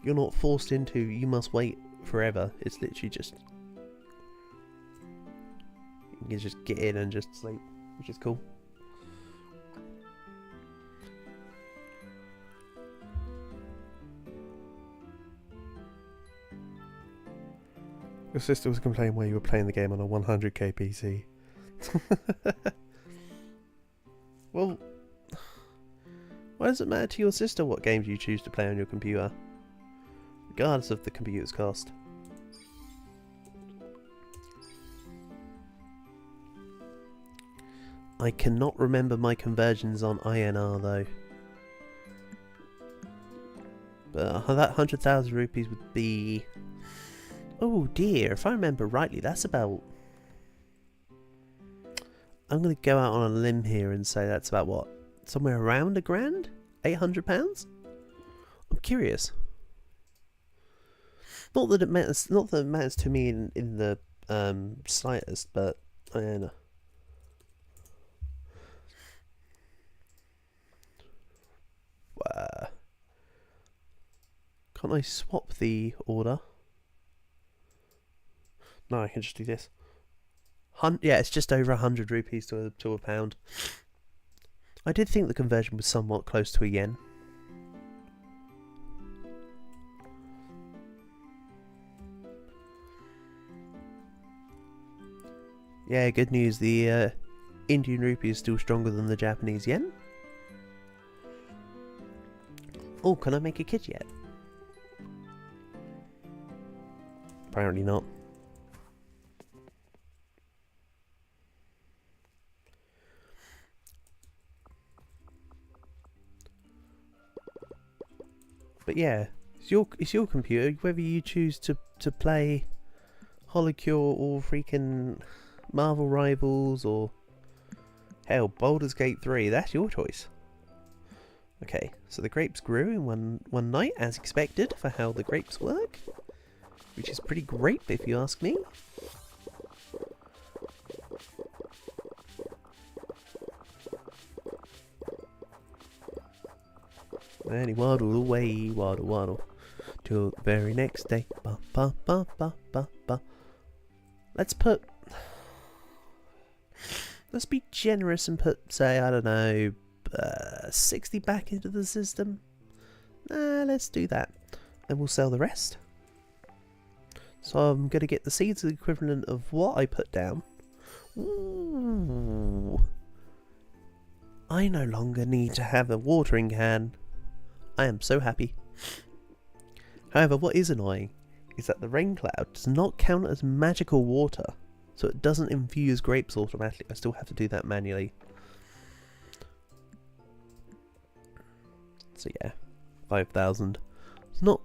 You're not forced into, you must wait forever. It's literally just... you can just get in and just sleep, which is cool. Your sister was complaining while you were playing the game on a 100k PC. Well, why does it matter to your sister what games you choose to play on your computer? Regardless of the computer's cost. I cannot remember my conversions on INR though. But that 100,000 rupees would be... oh dear, if I remember rightly, that's about... I'm going to go out on a limb here and say that's about what? Somewhere around £1,000? £800? I'm curious. Not that it matters to me in the slightest, but I don't know. Can't I swap the order? No, I can just do this. Yeah, it's just over 100 rupees to a pound. I did think the conversion was somewhat close to a yen. Yeah, good news. The Indian rupee is still stronger than the Japanese yen. Oh, can I make a kid yet? Apparently not. But yeah, it's your computer, whether you choose to play Holocure or freaking Marvel Rivals or hell, Baldur's Gate 3, that's your choice. Okay, so the grapes grew in one night as expected for how the grapes work, which is pretty great if you ask me. And he waddled away, waddle waddle, till the very next day. Ba ba ba ba ba ba. Let's be generous and put, say, I don't know, 60 back into the system. Let's do that. Then we'll sell the rest. So I'm going to get the seeds equivalent of what I put down. Ooh. I no longer need to have a watering can. I am so happy. However, what is annoying is that the rain cloud does not count as magical water. So it doesn't infuse grapes automatically. I still have to do that manually. So yeah, 5,000. It's not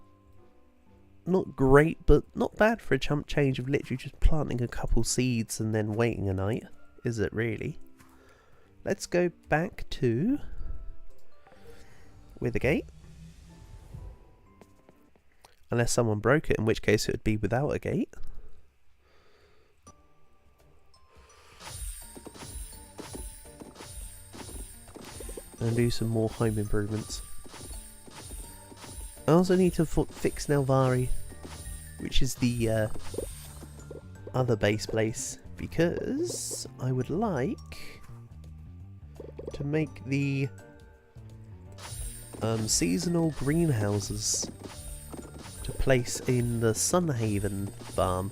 great, but not bad for a chump change of literally just planting a couple seeds and then waiting a night. Is it really? Let's go back to with a gate. Unless someone broke it, in which case it would be without a gate. And do some more home improvements. I also need to fix Nelvari, which is the other base place, because I would like to make the seasonal greenhouses to place in the Sunhaven farm.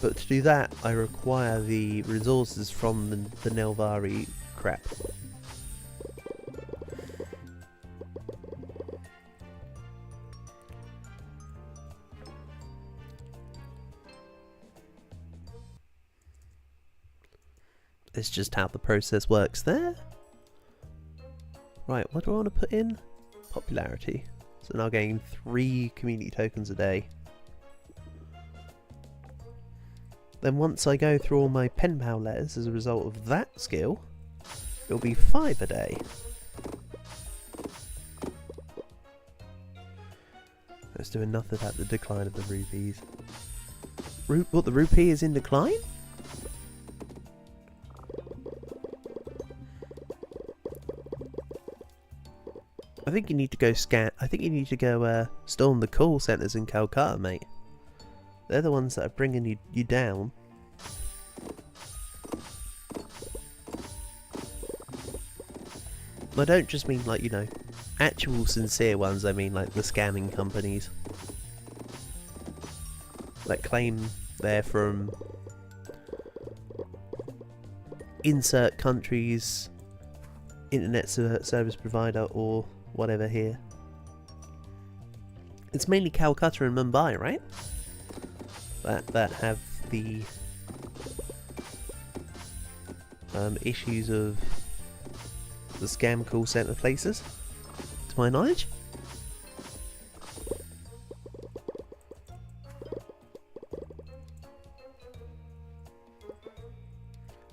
But to do that, I require the resources from the Nelvari crap. It's just how the process works there. Right, what do I want to put in? Popularity. So now getting 3 community tokens a day. Then once I go through all my pen pal letters as a result of that skill, it'll be 5 a day. Let's do enough about the decline of the rupees. What, the rupee is in decline? I think you need to go storm the call centres in Calcutta, mate. They're the ones that are bringing you down. I don't just mean like, you know, actual sincere ones, I mean like the scamming companies. That claim they're from insert countries, internet service provider or whatever here. It's mainly Calcutta and Mumbai, right? That have the issues of the scam call centre places, to my knowledge.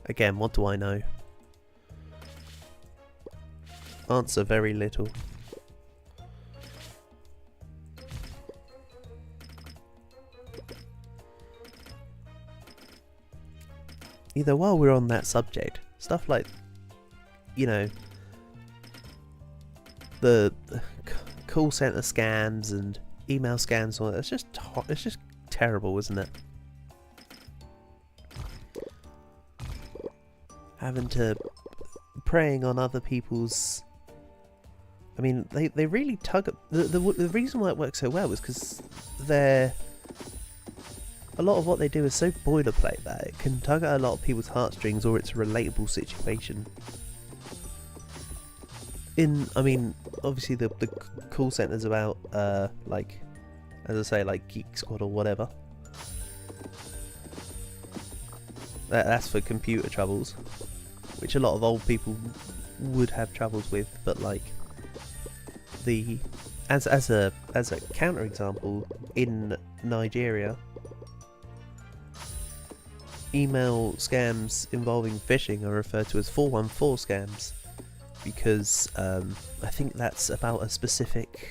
Again, what do I know? Answer very little. Either while we're on that subject, stuff like, you know, the call center scams and email scams, all that, it's just terrible, isn't it? Having to preying on other people's. I mean, they really tug at the reason why it works so well is because they're. A lot of what they do is so boilerplate that it can tug at a lot of people's heartstrings, or it's a relatable situation. I mean, obviously the call center's about, like, as I say, like Geek Squad or whatever. That's for computer troubles, which a lot of old people would have troubles with. But like, as a counter example, in Nigeria, email scams involving phishing are referred to as 414 scams, because I think that's about a specific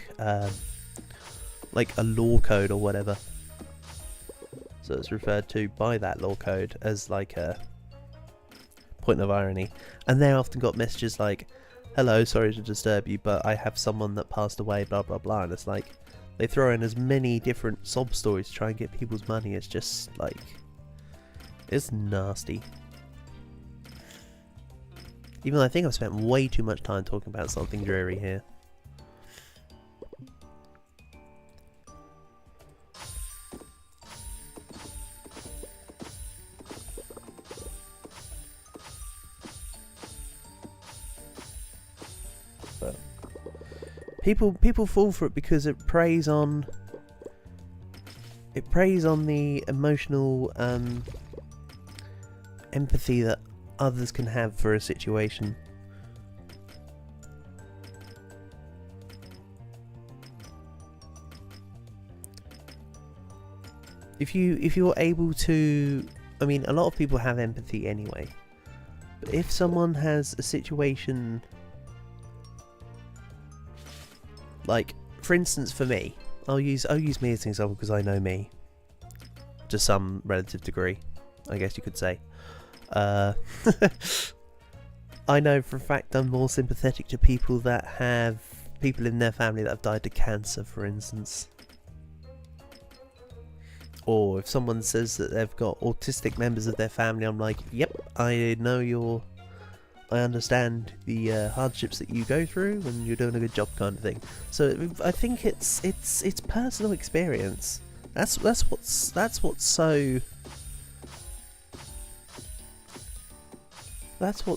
like a law code or whatever, so it's referred to by that law code as like a point of irony. And they often got messages like, hello, sorry to disturb you, but I have someone that passed away, blah blah blah, and it's like they throw in as many different sob stories to try and get people's money. It's just like, it's nasty. Even though I think I've spent way too much time talking about something dreary here. But people fall for it because it preys on the emotional empathy that others can have for a situation. If you're able to, I mean, a lot of people have empathy anyway. But if someone has a situation, like for instance, for me, I'll use me as an example because I know me to some relative degree, I guess you could say. I know for a fact I'm more sympathetic to people that have people in their family that have died of cancer, for instance. Or if someone says that they've got autistic members of their family, I'm like, yep, I understand the hardships that you go through and you're doing a good job, kind of thing. So I think it's personal experience. That's what's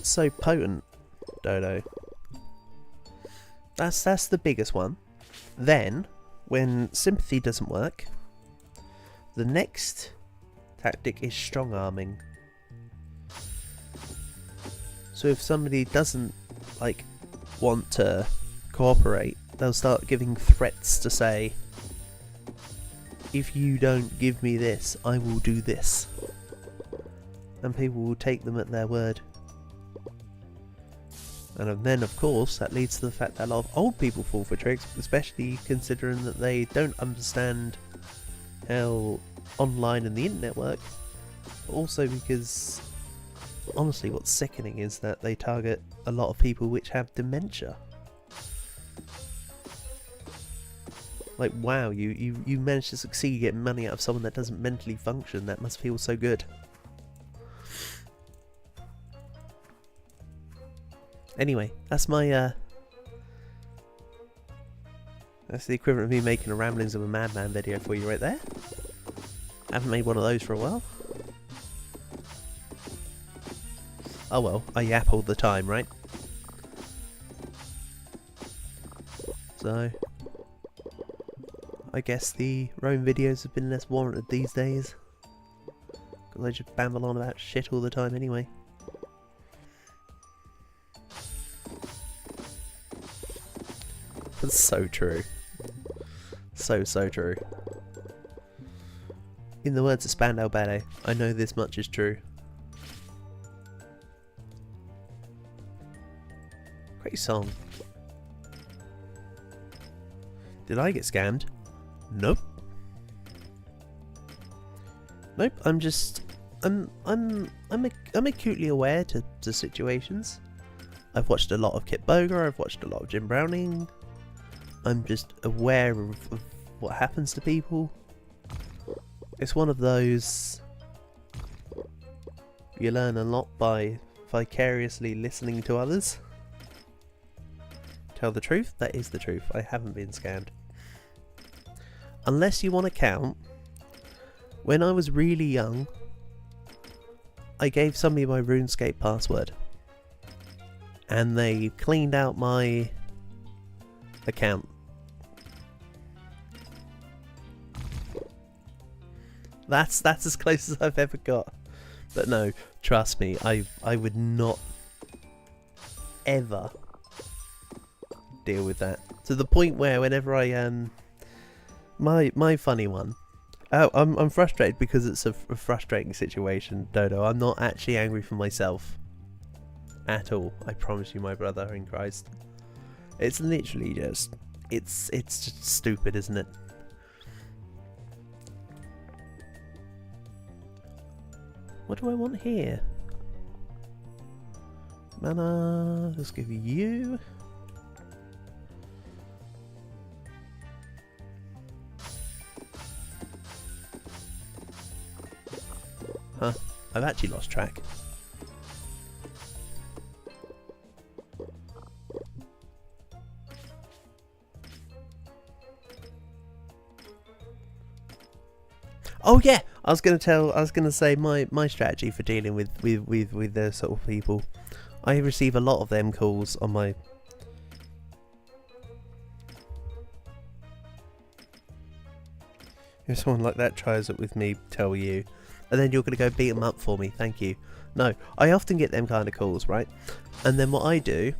so potent, Dodo. That's the biggest one. Then, when sympathy doesn't work, the next tactic is strong arming. So if somebody doesn't want to cooperate, they'll start giving threats to say, if you don't give me this, I will do this. And people will take them at their word. And then, of course, that leads to the fact that a lot of old people fall for tricks, especially considering that they don't understand how online and the internet work. But also because, honestly, what's sickening is that they target a lot of people which have dementia. Like, wow, you managed to succeed getting money out of someone that doesn't mentally function. That must feel so good. Anyway, that's my, that's the equivalent of me making a Ramblings of a Madman video for you right there. I haven't made one of those for a while. Oh well, I yap all the time, right? So, I guess the Rome videos have been less warranted these days. Because I just babble on about shit all the time anyway. That's so true. So true. In the words of Spandau Ballet, I know this much is true. Great song. Did I get scammed? Nope. Nope, I'm acutely aware to situations. I've watched a lot of Kit Boger, I've watched a lot of Jim Browning. I'm just aware of what happens to people. It's one of those, you learn a lot by vicariously listening to others. Tell the truth, that is the truth. I haven't been scammed. Unless you want to count, when I was really young, I gave somebody my RuneScape password. And they cleaned out my account. That's as close as I've ever got. But no, trust me, I would not ever deal with that. To the point where whenever I my funny one. Oh, I'm frustrated because it's a frustrating situation, Dodo. I'm not actually angry for myself. At all. I promise you, my brother in Christ. It's literally just it's just stupid, isn't it? What do I want here? Mana, let's give you. Huh, I've actually lost track. Oh yeah, I was gonna say my strategy for dealing with those sort of people. I receive a lot of them calls on my. If someone like that tries it with me, tell you, and then you're gonna go beat them up for me. Thank you. No, I often get them kind of calls, right? And then what I do,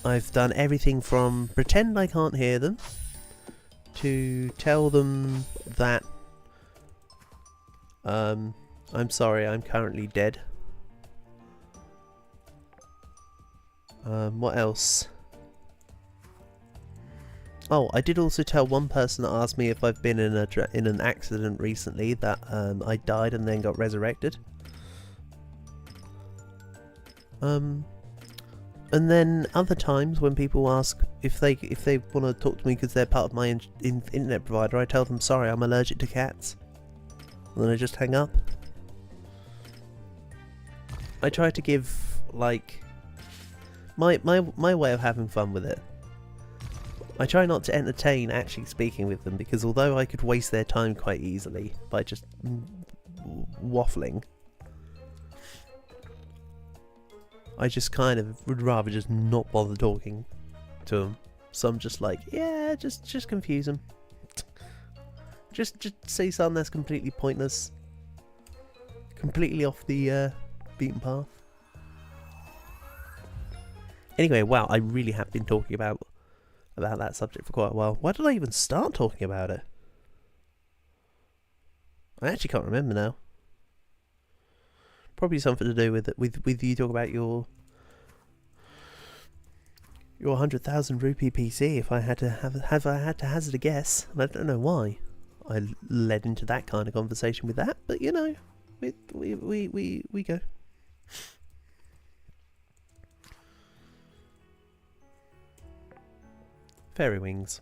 I've done everything from pretend I can't hear them to tell them that I'm sorry, I'm currently dead. What else? Oh, I did also tell one person that asked me if I've been in an accident recently that I died and then got resurrected. And then other times when people ask if they want to talk to me because they're part of my internet provider, I tell them sorry, I'm allergic to cats, and then I just hang up. I try to give like my way of having fun with it. I try not to entertain actually speaking with them, because although I could waste their time quite easily by just waffling, I just kind of would rather just not bother talking to them. So I'm just like, yeah, just confuse them. just say something that's completely pointless, completely off the beaten path. Anyway, wow, I really have been talking about that subject for quite a while. Why did I even start talking about it? I actually can't remember now. Probably something to do with you talking about your 100,000 rupee PC. If I had to hazard a guess, and I don't know why I led into that kind of conversation with that, but you know, we go. Fairy wings.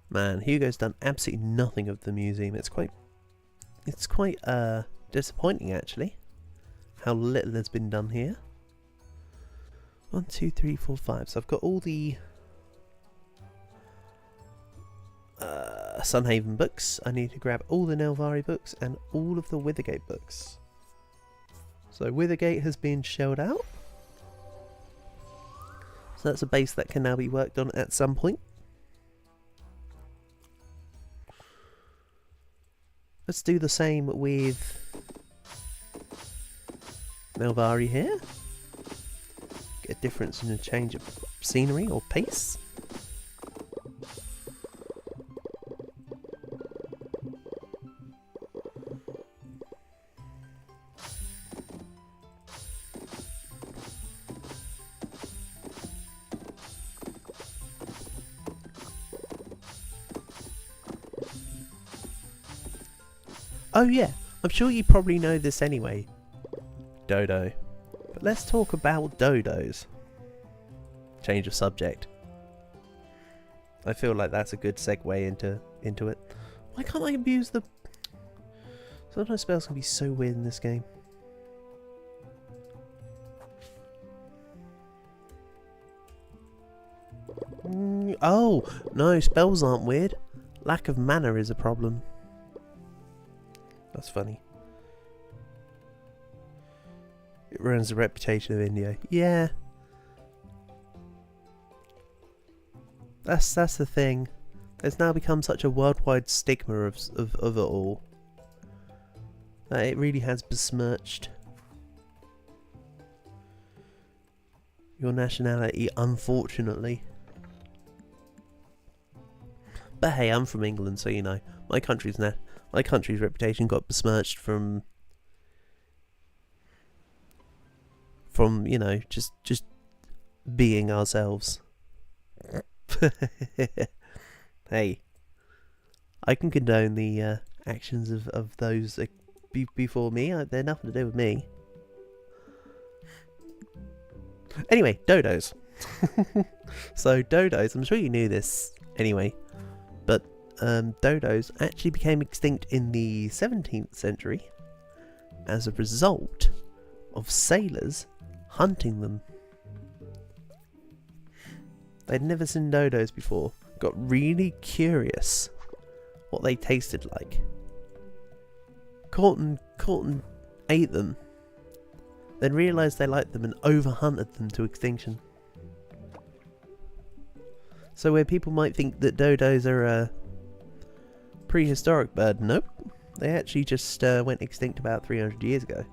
Man, Hugo's done absolutely nothing of the museum. It's quite disappointing actually, how little has been done here. 1, 2, 3, 4, 5. So I've got all the Sunhaven books. I need to grab all the Nelvari books and all of the Withergate books. So Withergate has been shelled out. So that's a base that can now be worked on at some point. Let's do the same with Nelvari here. Get a difference in a change of scenery or pace. Oh yeah, I'm sure you probably know this anyway, Dodo. But let's talk about dodos. Change of subject. I feel like that's a good segue into it. Why can't I abuse the... Sometimes spells can be so weird in this game. Oh, no, spells aren't weird. Lack of mana is a problem. That's funny. It ruins the reputation of India. Yeah. That's the thing. It's now become such a worldwide stigma of it all, that it really has besmirched your nationality, unfortunately. But hey, I'm from England, so you know, my country's reputation got besmirched from you know, just being ourselves. Hey, I can condone the actions of those before me. They're nothing to do with me. Anyway, dodos. So dodos, I'm sure you knew this anyway, but dodos actually became extinct in the 17th century as a result of sailors hunting them. They'd never seen dodos before. got really curious what they tasted like. Caught and ate them, then realised they liked them and overhunted them to extinction. So where people might think that dodos are a prehistoric bird, nope. They actually just went extinct about 300 years ago.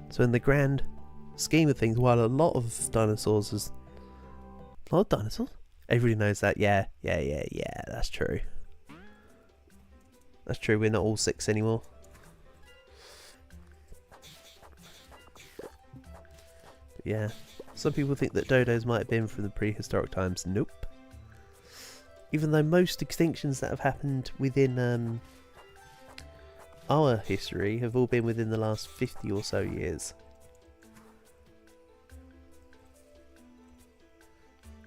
So in the grand scheme of things, while a lot of dinosaurs is... A lot of dinosaurs? Everybody knows that. Yeah, that's true. That's true, we're not all 6 anymore. But yeah, some people think that dodos might have been from the prehistoric times. Nope. Even though most extinctions that have happened within our history have all been within the last 50 or so years.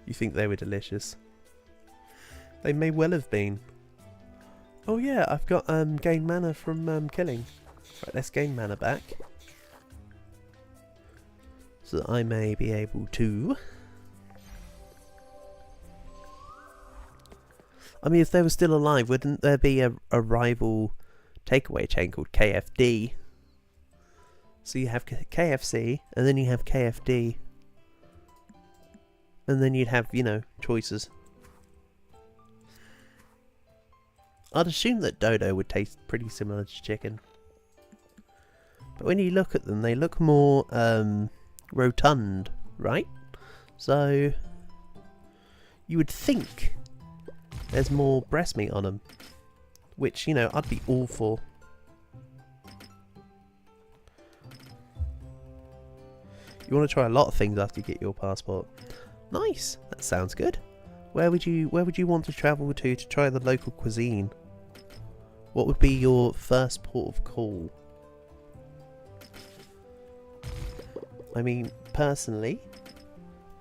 You think they were delicious? They may well have been. Oh yeah, I've got gain mana from killing. Right, let's gain mana back. So that I may be able to... I mean, if they were still alive, wouldn't there be a rival takeaway chain called KFD? So you have KFC, and then you have KFD. And then you'd have, you know, choices. I'd assume that dodo would taste pretty similar to chicken. But when you look at them, they look more rotund, right? So you would think there's more breast meat on them. Which, you know, I'd be all for. You want to try a lot of things after you get your passport. Nice, that sounds good. Where would you want to travel to try the local cuisine? What would be your first port of call? I mean, personally,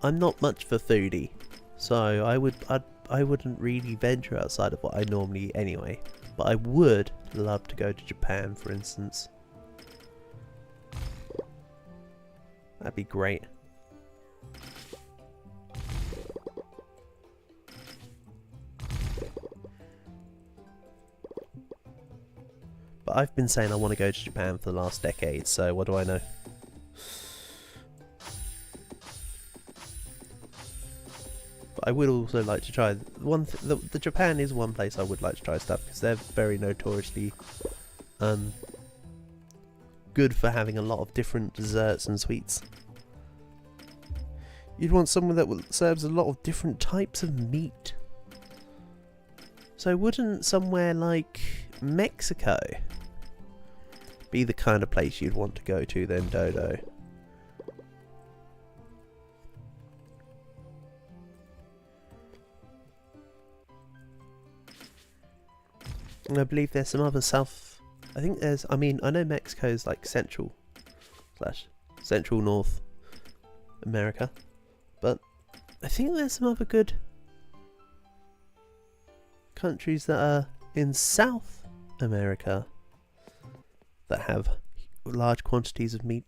I'm not much for foodie, so I wouldn't really venture outside of what I normally eat anyway. But I would love to go to Japan, for instance. That'd be great. But I've been saying I want to go to Japan for the last decade, so what do I know? But I would also like to try the Japan is one place I would like to try stuff because they're very notoriously good for having a lot of different desserts and sweets. You'd want somewhere that serves a lot of different types of meat. So wouldn't somewhere like Mexico be the kind of place you'd want to go to then, Dodo? And I believe there's some other I think there's, I mean, I know Mexico's like central North America, but I think there's some other good countries that are in South America that have large quantities of meat.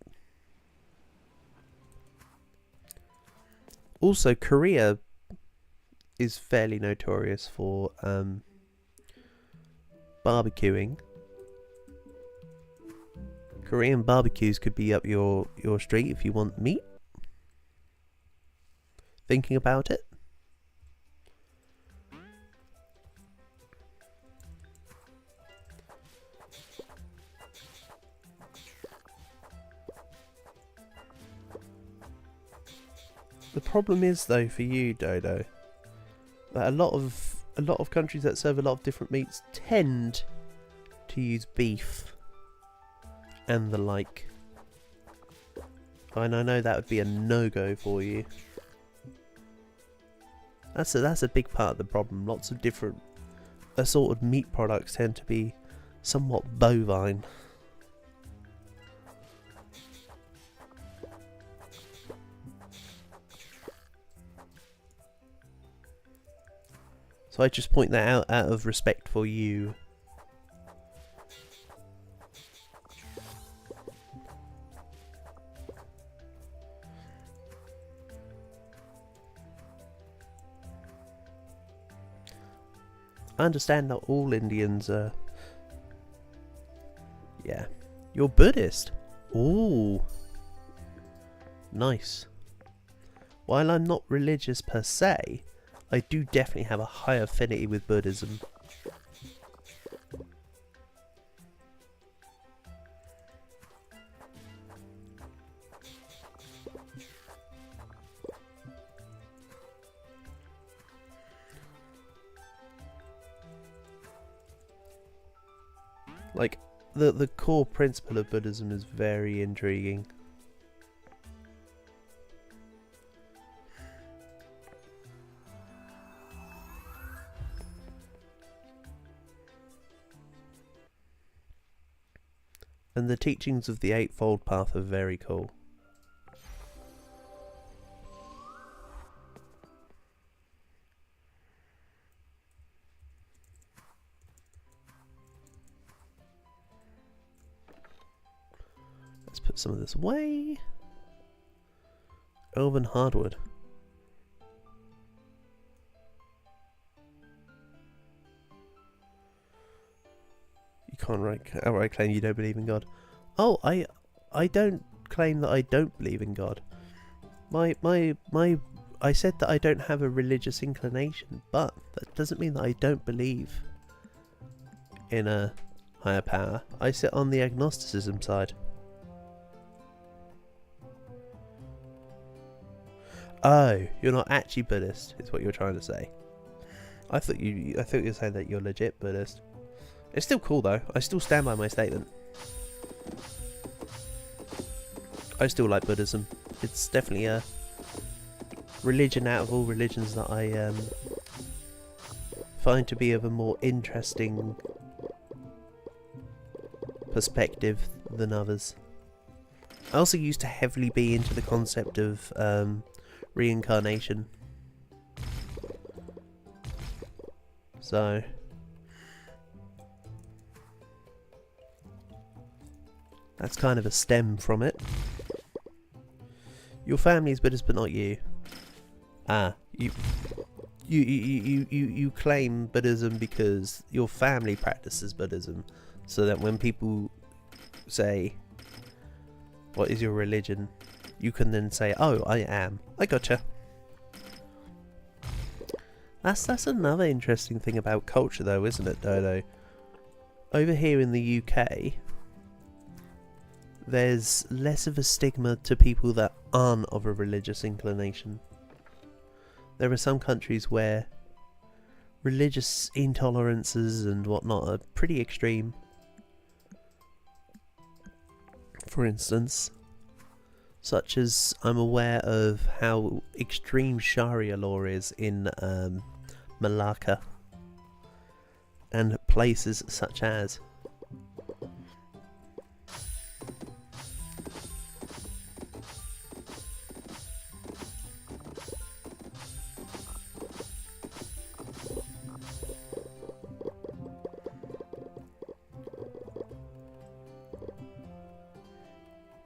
Also, Korea is fairly notorious for barbecuing. Korean barbecues could be up your street if you want meat. Thinking about it. The problem is though for you, Dodo, that a lot of countries that serve a lot of different meats tend to use beef and the like. And I know that would be a no-go for you. That's a big part of the problem. Lots of different assorted meat products tend to be somewhat bovine. So I just point that out of respect for you. I understand not all Indians are... Yeah. You're Buddhist? Ooh. Nice. While I'm not religious per se, I do definitely have a high affinity with Buddhism. Like, the core principle of Buddhism is very intriguing. And the teachings of the Eightfold Path are very cool. Let's put some of this away. Elven hardwood. You can't outright claim you don't believe in God. Oh, I don't claim that I don't believe in God. I said that I don't have a religious inclination, but that doesn't mean that I don't believe in a higher power. I sit on the agnosticism side. Oh, you're not actually Buddhist, is what you're trying to say. I thought you were saying that you're legit Buddhist. It's still cool though. I still stand by my statement. I still like Buddhism. It's definitely a religion out of all religions that I find to be of a more interesting perspective than others. I also used to heavily be into the concept of reincarnation. So that's kind of a stem from it. Your family is Buddhist, but not you. Ah, you claim Buddhism because your family practices Buddhism, so that when people say, "What is your religion?" you can then say, "Oh, I am." I gotcha. That's another interesting thing about culture, though, isn't it, Dodo? Over here in the UK, there's less of a stigma to people that aren't of a religious inclination. There are some countries where religious intolerances and whatnot are pretty extreme. For instance, such as I'm aware of how extreme Sharia law is in Malacca and places such as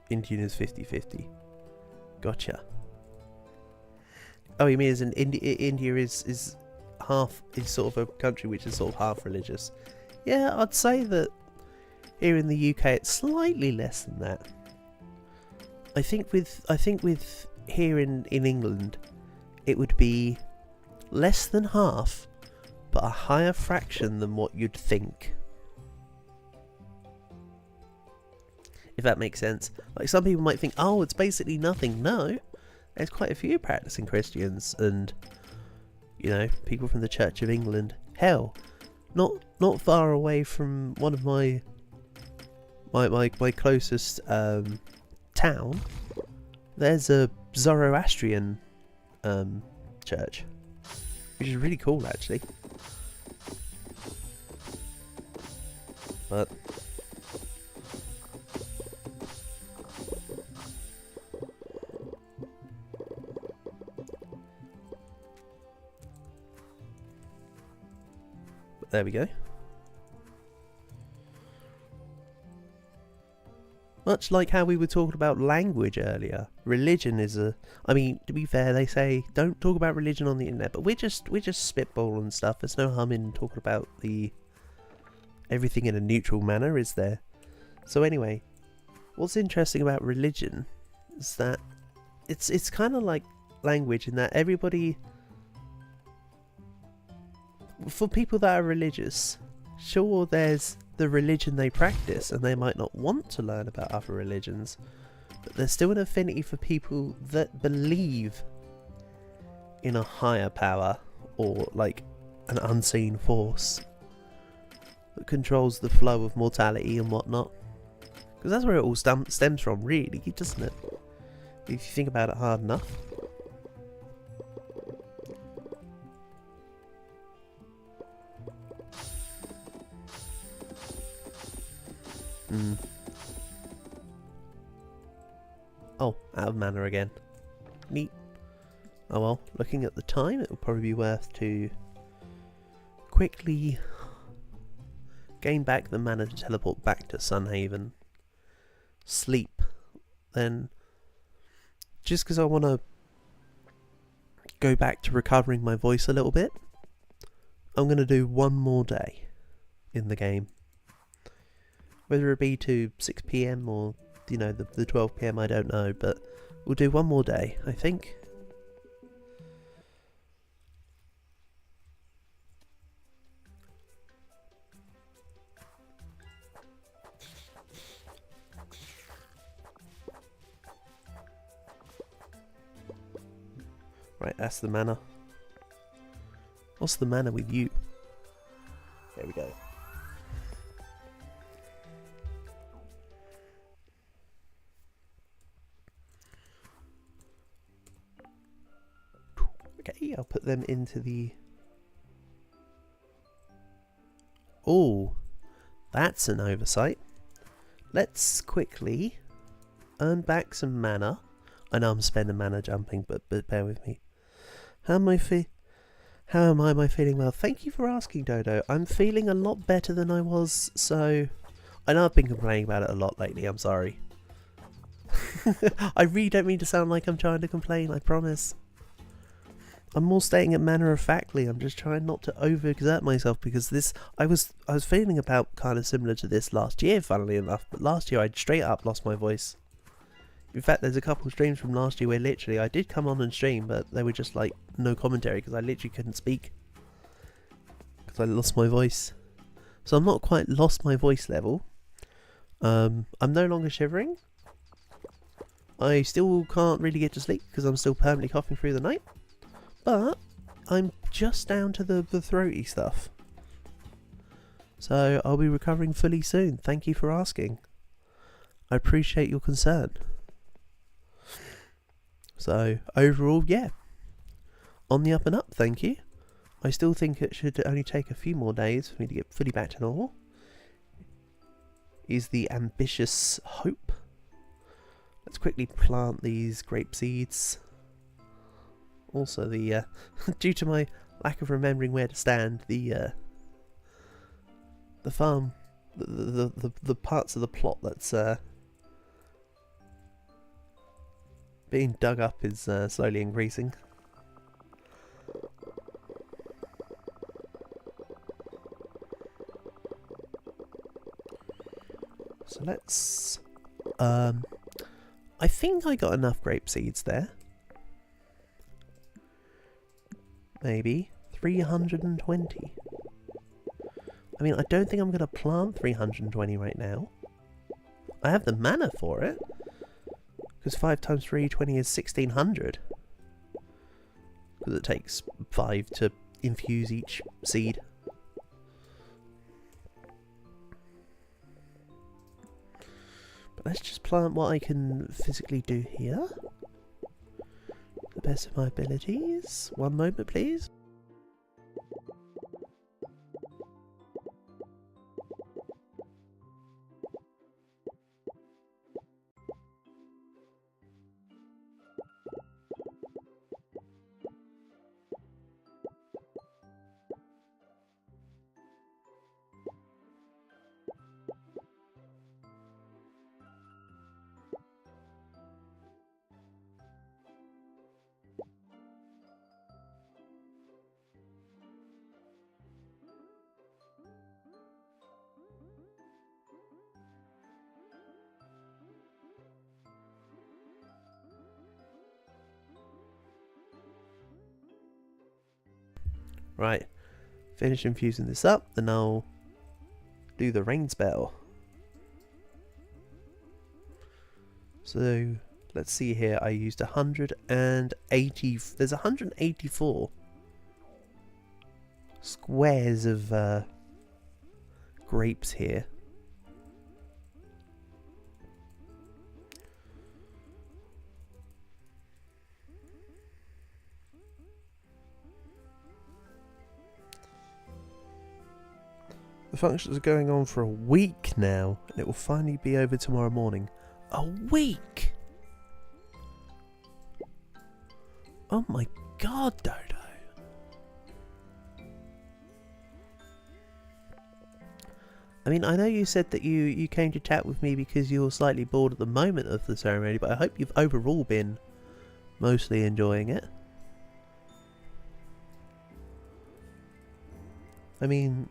Indian is 50-50. Gotcha. Oh, you mean as in India is sort of a country which is sort of half religious? Yeah, I'd say that here in the UK it's slightly less than that. I think with here in England it would be less than half, but a higher fraction than what you'd think. If that makes sense. Like, some people might think, oh, it's basically nothing. No, there's quite a few practicing Christians and, you know, people from the Church of England. Hell, not far away from one of my closest town, there's a Zoroastrian church, which is really cool, actually. But there we go. Much like how we were talking about language earlier, religion is a... I mean, to be fair, they say don't talk about religion on the internet, but we're just spitballing stuff. There's no harm in talking about everything in a neutral manner, is there? So anyway, what's interesting about religion is that it's kind of like language in that everybody... For people that are religious, sure, there's the religion they practice and they might not want to learn about other religions, but there's still an affinity for people that believe in a higher power or like an unseen force that controls the flow of mortality and whatnot, because that's where it all stems from, really, doesn't it? If you think about it hard enough. Oh, out of mana again. Neat. Oh well, looking at the time, it will probably be worth to quickly gain back the mana to teleport back to Sunhaven. Sleep. Then, just because I want to go back to recovering my voice a little bit, I'm going to do one more day in the game. Whether it be to 6 PM or, you know, the 12 PM, I don't know, but we'll do one more day, I think. Right, that's the mana. What's the mana with you? There we go. Okay, I'll put them into the... Oh, that's an oversight. Let's quickly earn back some mana. I know I'm spending mana jumping, but bear with me. How am I feeling? Well, thank you for asking, Dodo. I'm feeling a lot better than I was, so... I know I've been complaining about it a lot lately, I'm sorry. I really don't mean to sound like I'm trying to complain, I promise. I'm more stating it matter-of-factly. I'm just trying not to overexert myself, because this... I was feeling about kind of similar to this last year, funnily enough, but last year I straight up lost my voice. In fact, there's a couple of streams from last year where literally I did come on and stream, but they were just like no commentary because I literally couldn't speak because I lost my voice. So I'm not quite lost my voice level. I'm no longer shivering. I still can't really get to sleep because I'm still permanently coughing through the night. But I'm just down to the throaty stuff. So I'll be recovering fully soon. Thank you for asking. I appreciate your concern. So, overall, yeah, on the up and up, thank you. I still think it should only take a few more days for me to get fully back to normal. Is the ambitious hope. Let's quickly plant these grape seeds. Also, the due to my lack of remembering where to stand, the farm, the parts of the plot that's being dug up is slowly increasing. So let's... I think I got enough grape seeds there. Maybe 320. I mean, I don't think I'm going to plant 320 right now. I have the mana for it. Because 5 times 320 is 1600. Because it takes 5 to infuse each seed. But let's just plant what I can physically do here. To the best of my abilities. One moment, please. Right, finish infusing this up, then I'll do the rain spell. So let's see here. I used 180. There's 184 squares of grapes here. The functions are going on for a week now, and it will finally be over tomorrow morning. A week! Oh my god, Dodo. I mean, I know you said that you came to chat with me because you're slightly bored at the moment of the ceremony, but I hope you've overall been mostly enjoying it. I mean,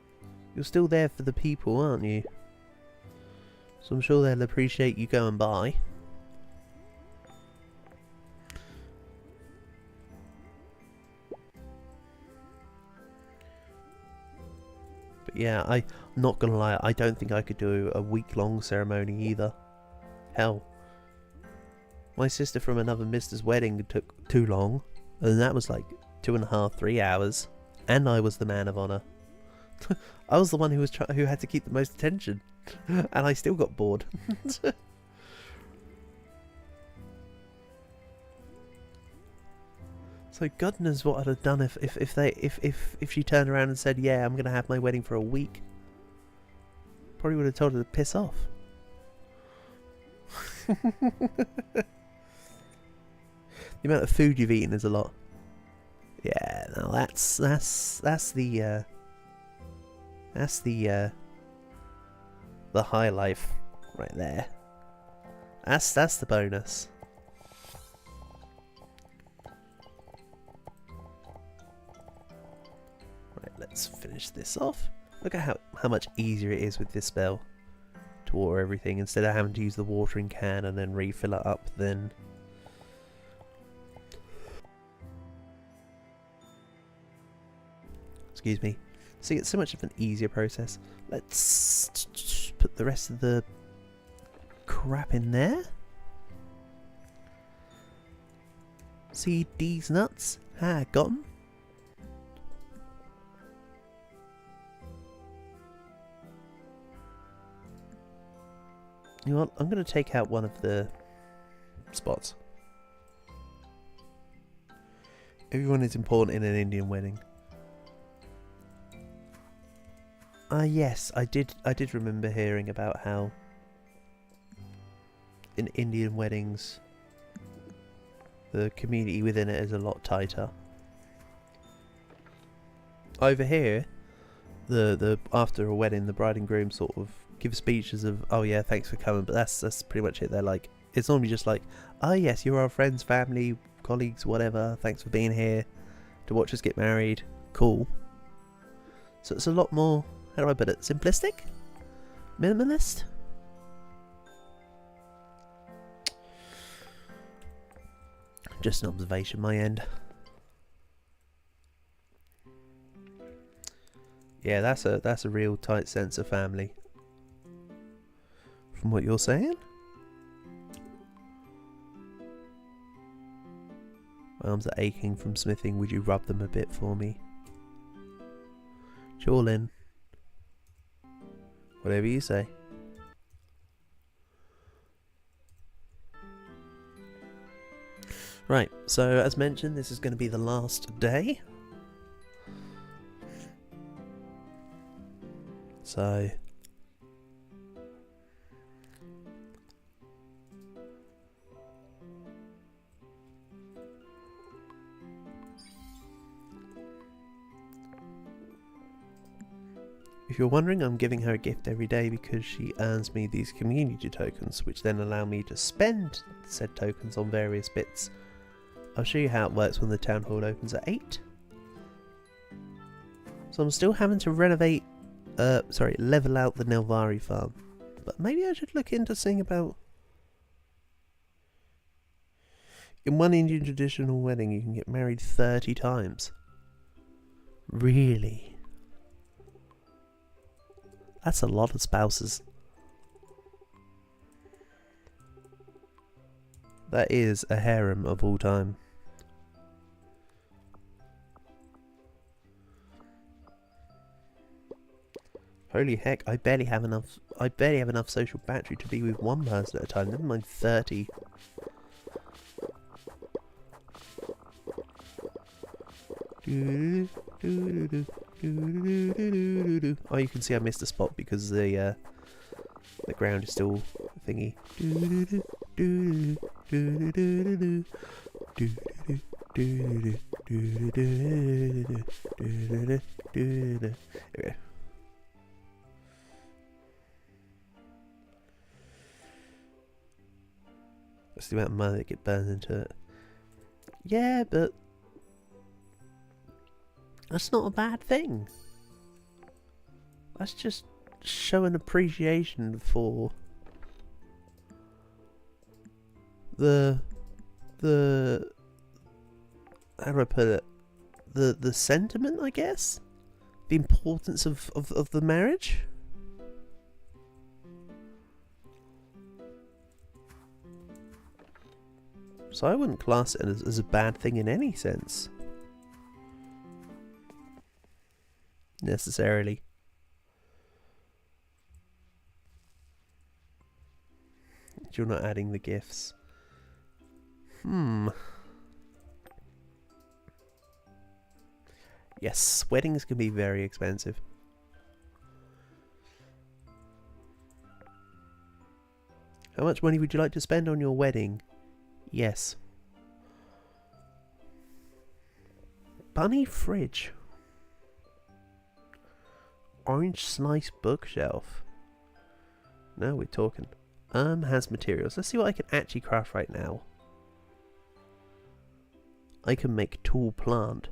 you're still there for the people, aren't you? So I'm sure they'll appreciate you going by. But yeah, I'm not gonna lie, I don't think I could do a week-long ceremony either. Hell, my sister from another mister's wedding took too long, and that was like 2.5, 3 hours, and I was the man of honor. I was the one who had to keep the most attention, and I still got bored. So God knows what I'd have done if she turned around and said, "Yeah, I'm gonna have my wedding for a week." Probably would have told her to piss off. The amount of food you've eaten is a lot. Yeah, no, that's the high life right there. That's the bonus. Right, let's finish this off. Look at how much easier it is with this spell to water everything instead of having to use the watering can and then refill it up then. Excuse me. See, it's so much of an easier process. Let's put the rest of the crap in there. See these nuts? Ah, got 'em. You know what? I'm going to take out one of the spots. Everyone is important in an Indian wedding. Yes, I did remember hearing about how in Indian weddings the community within it is a lot tighter. Over here, the after a wedding, the bride and groom sort of give speeches of, "Oh yeah, thanks for coming," but that's pretty much it. They're like, it's normally just like, "Oh yes, you're our friends, family, colleagues, whatever. Thanks for being here to watch us get married. Cool." So it's a lot more, how do I put it, simplistic? Minimalist? Just an observation, my end. Yeah, that's a real tight sense of family. From what you're saying? My arms are aching from smithing. Would you rub them a bit for me? Jawlin. Whatever you say. Right, so as mentioned, this is going to be the last day. So if you're wondering, I'm giving her a gift every day because she earns me these community tokens, which then allow me to spend said tokens on various bits. I'll show you how it works when the town hall opens at 8. So I'm still having to level out the Nelvari farm. But maybe I should look into seeing about... In one Indian traditional wedding, you can get married 30 times. Really? That's a lot of spouses. That is a harem of all time. Holy heck, I barely have enough social battery to be with one person at a time, never mind 30. Oh, you can see I missed a spot because the ground is still thingy. Okay. That's the amount of money that get burned into it. Yeah, but that's not a bad thing. That's just showing appreciation for the how do I put it? The sentiment, I guess? The importance of the marriage? So I wouldn't class it as a bad thing in any sense. Necessarily. You're not adding the gifts. Yes, weddings can be very expensive. How much money would you like to spend on your wedding? Yes. Bunny fridge. Orange slice bookshelf. Now we're talking. Has materials. Let's see what I can actually craft right now. I can make tool plant.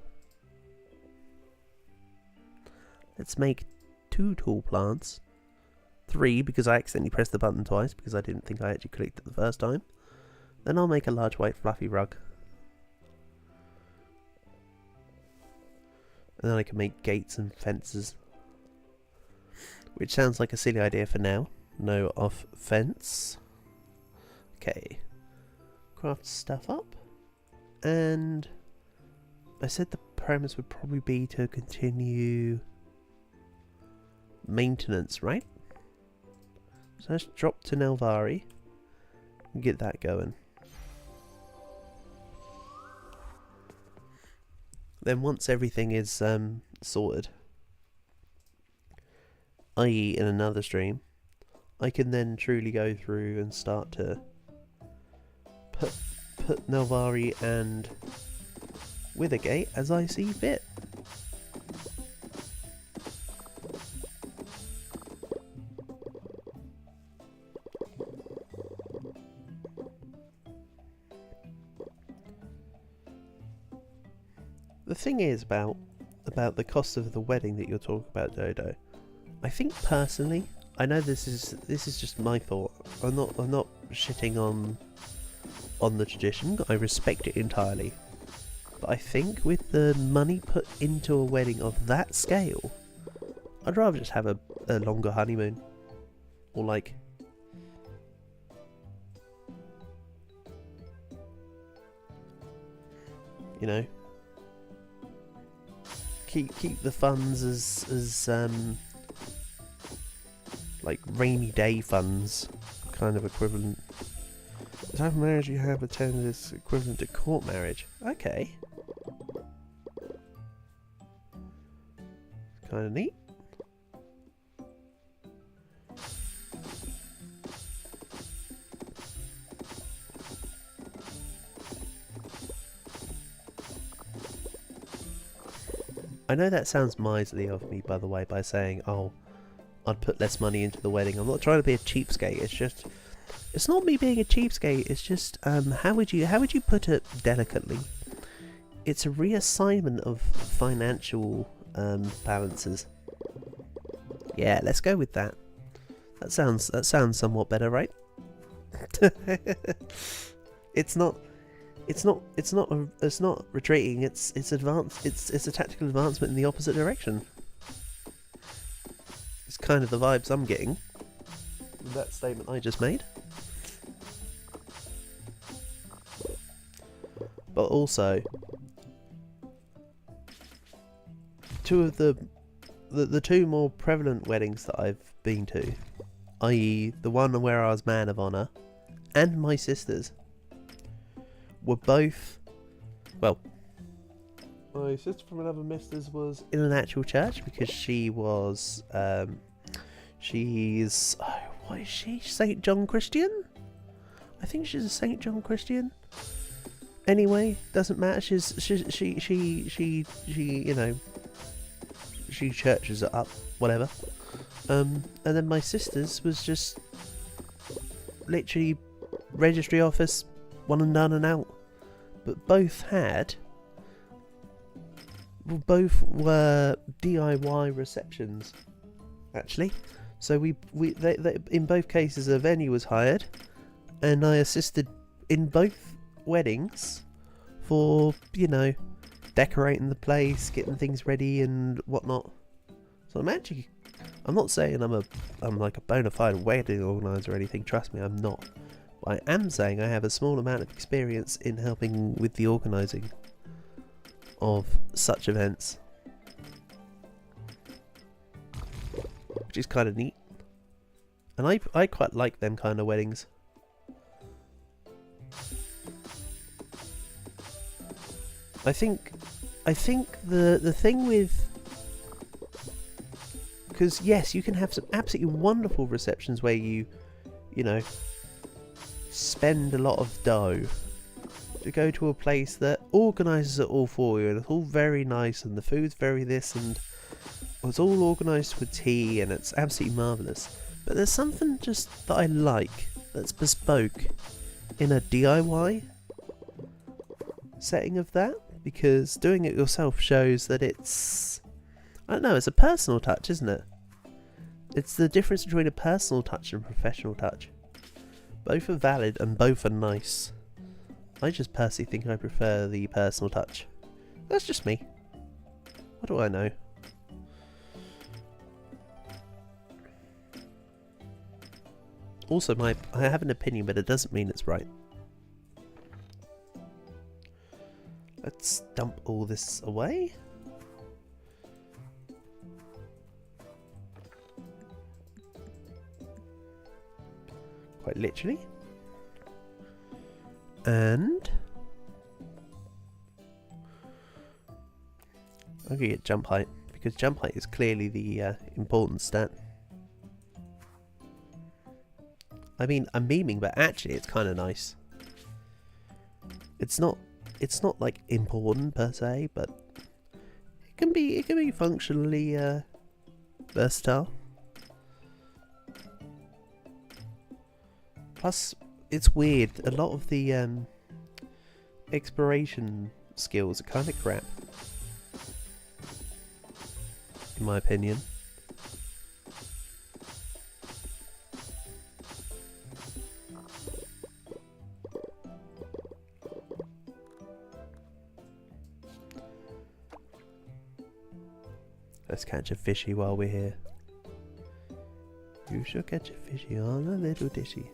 Let's make 2 tool plants. 3 because I accidentally pressed the button twice because I didn't think I actually clicked it the first time. Then I'll make a large white fluffy rug. And then I can make gates and fences. Which sounds like a silly idea for now. No off fence. Okay. Craft stuff up. And I said the premise would probably be to continue maintenance, right? So let's drop to Nelvari and get that going. Then once everything is sorted, i.e. in another stream, I can then truly go through and start to put Nelvari and Withergate as I see fit. The thing is about the cost of the wedding that you're talking about, Dodo. I think personally, I know this is just my thought. I'm not shitting on the tradition. I respect it entirely. But I think with the money put into a wedding of that scale, I'd rather just have a longer honeymoon. Or like, you know, keep the funds as like rainy day funds, kind of equivalent. The type of marriage you have attended is equivalent to court marriage. Okay. Kind of neat. I know that sounds miserly of me, by the way, by saying, oh, I'd put less money into the wedding. I'm not trying to be a cheapskate. It's just, it's not me being a cheapskate. It's just, how would you put it delicately? It's a reassignment of financial balances. Yeah, let's go with that. That sounds somewhat better, right? It's not it's not retreating. It's advanced. It's a tactical advancement in the opposite direction. It's kind of the vibes I'm getting with that statement I just made. But also, two of the two more prevalent weddings that I've been to, i.e. the one where I was man of honour, and my sister's, were both, well, my sister from another mister's was in an actual church because she was, she's, what is she? St. John Christian? I think she's a St. John Christian. Anyway, doesn't matter. She you know, she churches it up, whatever. And then my sister's was just literally registry office, one and done and out. But both were DIY receptions, actually. So they, in both cases a venue was hired, and I assisted in both weddings for, you know, decorating the place, getting things ready and whatnot. So I'm not saying I'm like a bona fide wedding organizer or anything, trust me, I'm not. But I am saying I have a small amount of experience in helping with the organising of such events, which is kind of neat. And I quite like them kind of weddings. I think the thing with, because yes, you can have some absolutely wonderful receptions where you know, spend a lot of dough to go to a place that organises it all for you, and it's all very nice, and the food's very this, and it's all organised with tea, and it's absolutely marvellous. But there's something just that I like that's bespoke in a DIY setting of that, because doing it yourself shows that it's, I don't know, it's a personal touch, isn't it? It's the difference between a personal touch and a professional touch. Both are valid and both are nice. I just personally think I prefer the personal touch. That's just me. What do I know? Also, I have an opinion, but it doesn't mean it's right. Let's dump all this away. Quite literally. And I'm gonna get jump height, because jump height is clearly the important stat. I mean, I'm memeing, but actually it's kind of nice. It's not like important per se, but it can be functionally versatile. Plus, it's weird. A lot of the exploration skills are kind of crap, in my opinion. Let's catch a fishy while we're here. You shall catch a fishy on a little dishy.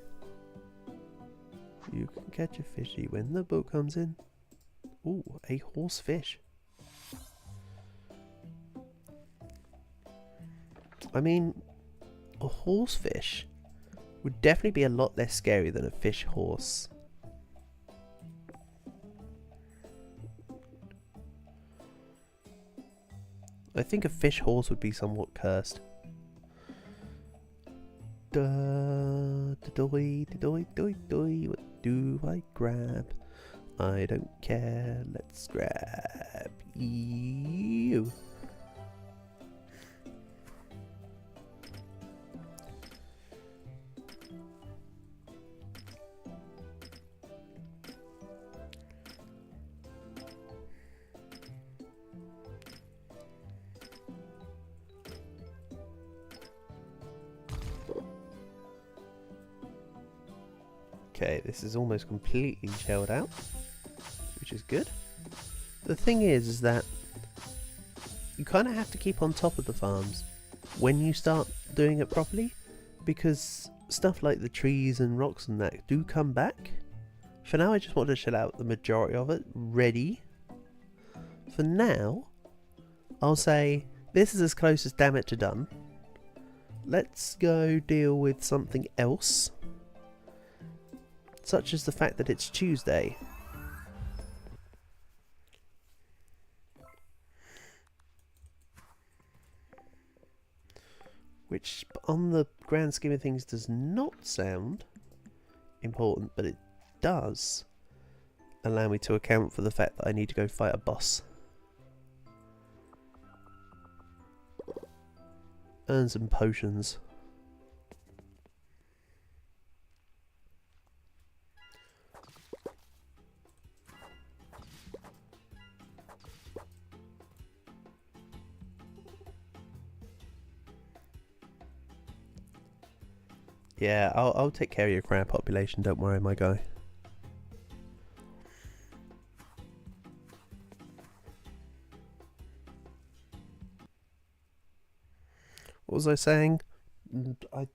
You can catch a fishy when the boat comes in. Ooh, a horsefish. I mean, a horsefish would definitely be a lot less scary than a fish horse. I think a fish horse would be somewhat cursed. What do I grab? I don't care. Let's grab you. Okay, this is almost completely shelled out. which is good. The thing is that you kind of have to keep on top of the farms when you start doing it properly, because stuff like the trees and rocks and that do come back. For now I just want to shell out the majority of it ready. For now I'll say this is as close as damn it to done. Let's go deal with something else, such as the fact that it's Tuesday. Which, on the grand scheme of things, does not sound important, but it does allow me to account for the fact that I need to go fight a boss. Earn some potions. Yeah, I'll take care of your crab population, don't worry, my guy. What was I saying? I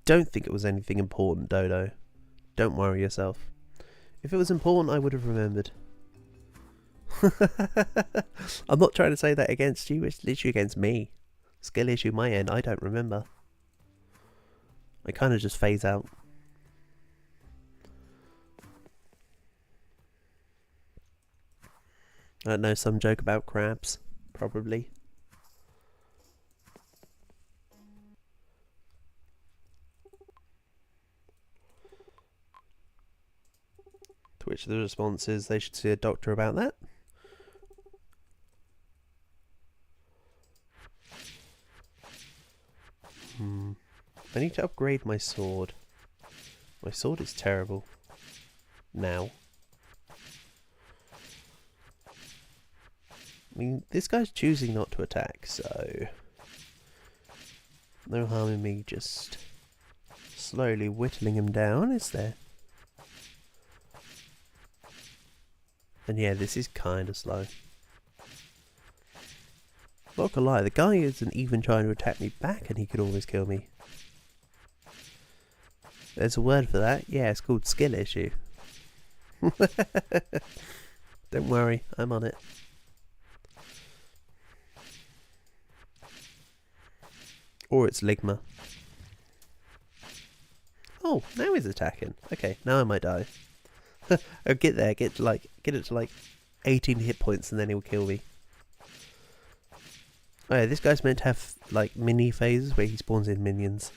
don't think it was anything important, Dodo. Don't worry yourself. If it was important, I would have remembered. I'm not trying to say that against you, it's literally against me. Skill issue my end, I don't remember. I kind of just phase out. I don't know, some joke about crabs, probably. To which the response is they should see a doctor about that. I need to upgrade my sword. My sword is terrible. Now. I mean, this guy's choosing not to attack, so no harm in me just slowly whittling him down, is there? And yeah, this is kind of slow. Not gonna lie, the guy isn't even trying to attack me back and he could always kill me. There's a word for that. Yeah, it's called skill issue. Don't worry, I'm on it. Or it's Ligma. Oh, now he's attacking. Okay, now I might die. I'll get there, get it to like 18 hit points and then he'll kill me. Oh yeah, this guy's meant to have like mini phases where he spawns in minions.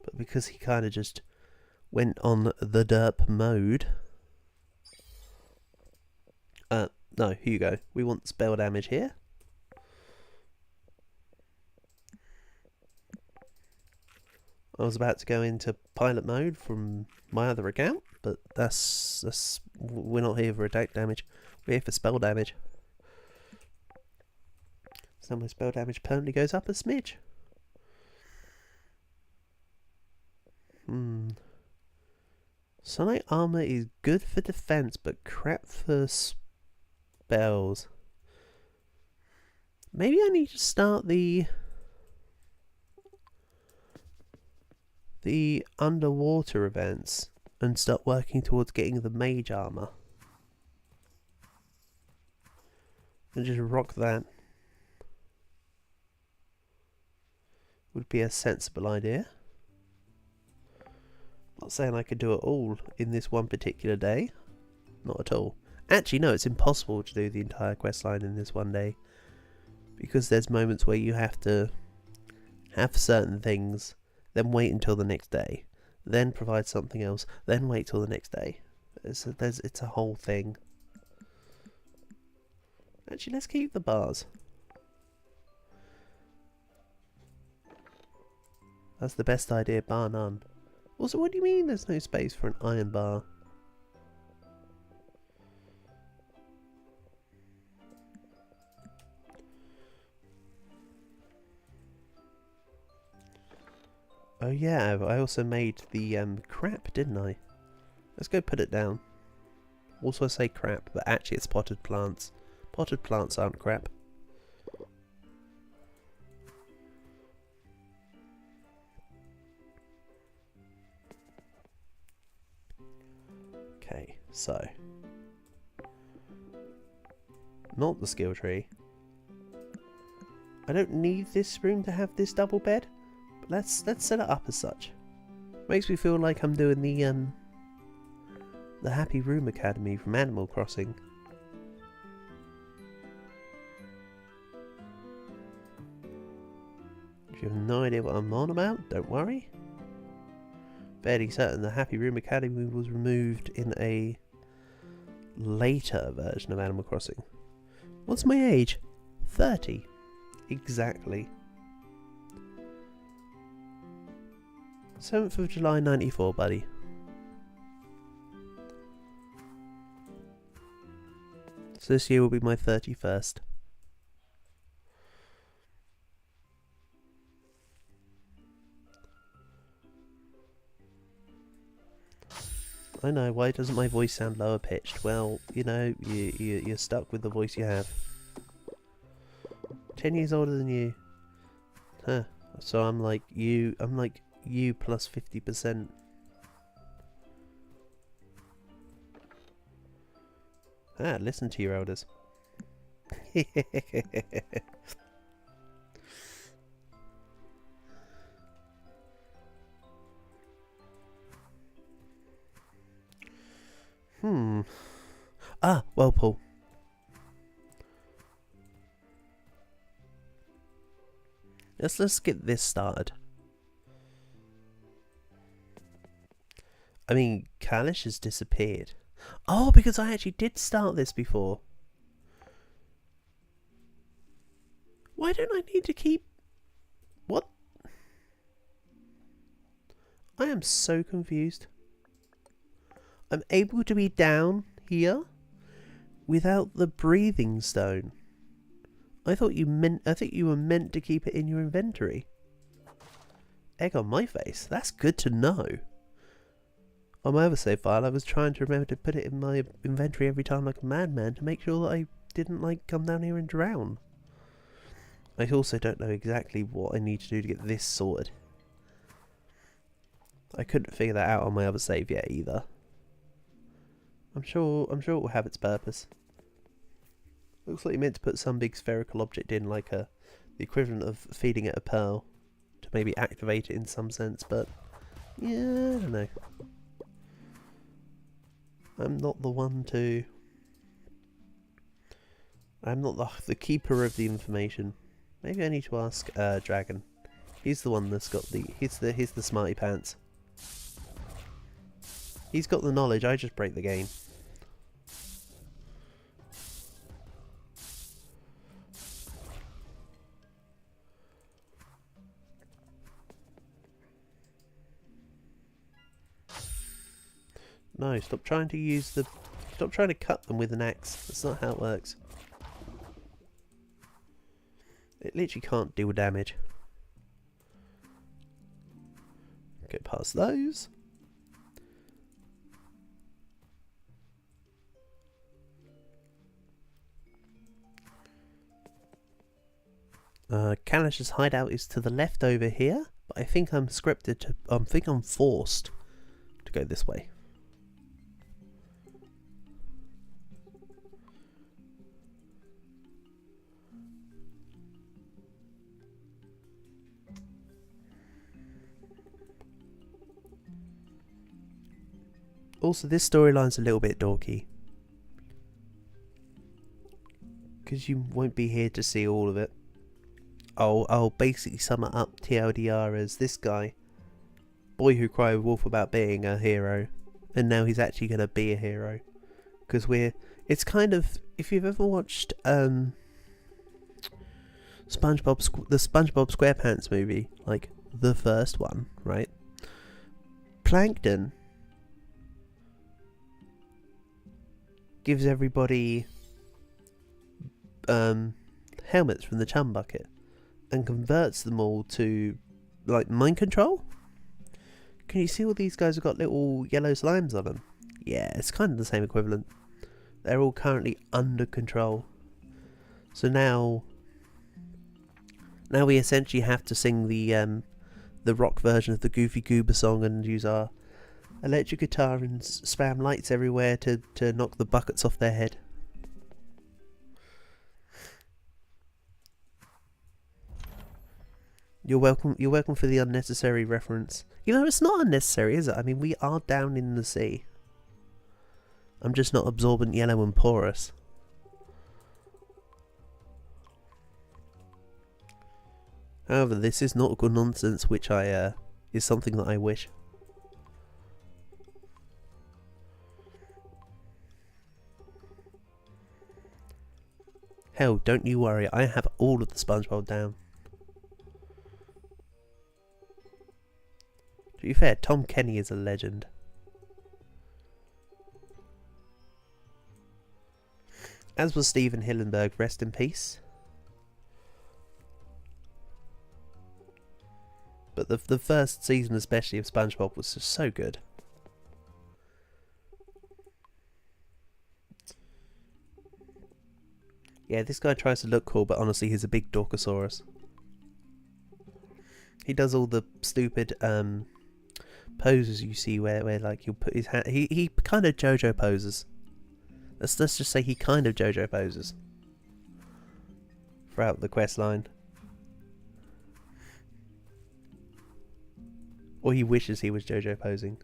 But because he kind of just went on the derp mode. No, Hugo, we want spell damage here. I was about to go into pilot mode from my other account, but that's we're not here for attack damage. We're here for spell damage. So my spell damage permanently goes up a smidge. Sonic armor is good for defense, but crap for spells. Maybe I need to start the underwater events and start working towards getting the mage armor. And just rock that. Would be a sensible idea. Not saying I could do it all in this one particular day. Not at all. Actually, no, it's impossible to do the entire questline in this one day. Because there's moments where you have to have certain things, then wait until the next day, then provide something else, then wait till the next day. It's a whole thing. Actually, let's keep the bars. That's the best idea, bar none. Also, what do you mean there's no space for an iron bar? Oh yeah, I also made the crap, didn't I? Let's go put it down. Also I say crap, but actually it's potted plants. Potted plants aren't crap. Okay, so not the skill tree. I don't need this room to have this double bed, but let's set it up as such. Makes me feel like I'm doing the Happy Room Academy from Animal Crossing. If you have no idea what I'm on about, don't worry. Fairly certain the Happy Room Academy was removed in a later version of Animal Crossing. What's my age? 30. Exactly. 7th of July 94, buddy. So this year will be my 31st. I know, why doesn't my voice sound lower pitched? Well, you know, you're stuck with the voice you have. 10 years older than you. Huh. So I'm like you plus 50%. Ah, listen to your elders. Ah, well, Paul. Let's get this started. I mean, Kalish has disappeared. Oh, because I actually did start this before. Why don't I need to keep... What? I am so confused. I'm able to be down here without the breathing stone. I think you were meant to keep it in your inventory. Egg on my face. That's good to know. On my other save file, I was trying to remember to put it in my inventory every time like a madman to make sure that I didn't like come down here and drown. I also don't know exactly what I need to do to get this sorted. I couldn't figure that out on my other save yet either. I'm sure it will have its purpose. Looks like you meant to put some big spherical object in, like the equivalent of feeding it a pearl, to maybe activate it in some sense, but yeah, I don't know. I'm not the one to... I'm not the keeper of the information. Maybe I need to ask Dragon. He's the one that's got the... He's the smarty pants. He's got the knowledge, I just break the game. No, stop trying to cut them with an axe. That's not how it works. It literally can't deal damage. Get past those. Kalish's hideout is to the left over here, but I think I'm scripted to... I think I'm forced to go this way. Also, this storyline's a little bit dorky, because you won't be here to see all of it. I'll basically sum it up TLDR as this guy, boy who cried wolf about being a hero, and now he's actually going to be a hero. Because it's kind of, if you've ever watched the SpongeBob SquarePants movie, like the first one, right? Plankton gives everybody helmets from the chum bucket and converts them all to like mind control. Can you see all these guys have got little yellow slimes on them? Yeah, it's kind of the same equivalent. They're all currently under control. So now we essentially have to sing the rock version of the Goofy Goober song and use our electric guitar and spam lights everywhere to knock the buckets off their head. You're welcome for the unnecessary reference. You know, it's not unnecessary, is it? I mean, we are down in the sea. I'm just not absorbent, yellow and porous. However, this is nautical nonsense, which is something that I wish. Hell, don't you worry, I have all of the SpongeBob down. To be fair, Tom Kenny is a legend. As was Steven Hillenburg, rest in peace. But the first season especially of SpongeBob was just so good. Yeah, this guy tries to look cool, but honestly he's a big Dorkosaurus. He does all the stupid poses you see where like he'll put his hand... He kind of JoJo poses. Let's just say he kind of JoJo poses throughout the quest line. Or he wishes he was JoJo posing.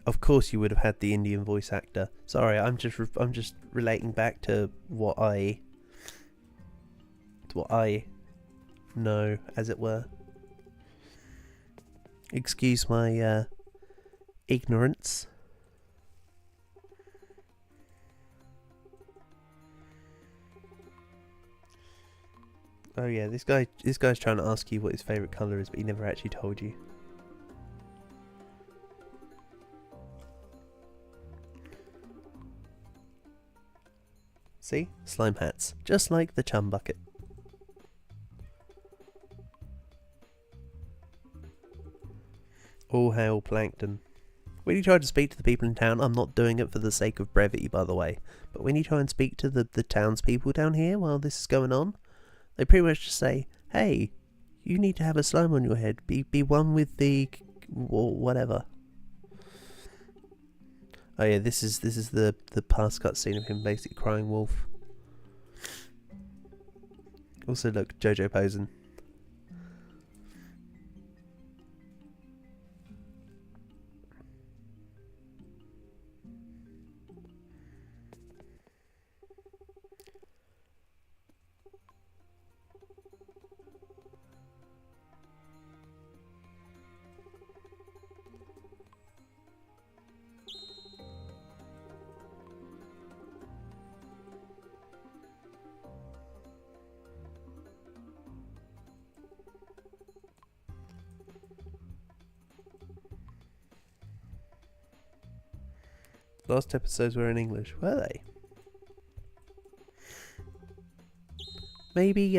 Of course you would have had the Indian voice actor. Sorry, I'm just relating back to what I know, as it were. Excuse my ignorance. Oh yeah, this guy's trying to ask you what his favourite colour is, but he never actually told you. See? Slime hats. Just like the chum bucket. All hail Plankton. When you try to speak to the people in town, I'm not doing it for the sake of brevity, by the way, but when you try and speak to the townspeople down here while this is going on, they pretty much just say, hey, you need to have a slime on your head. Be one with the... whatever. Oh yeah, this is the past cutscene of him basically crying wolf. Also look, JoJo posing. Last episodes were in English, were they? Maybe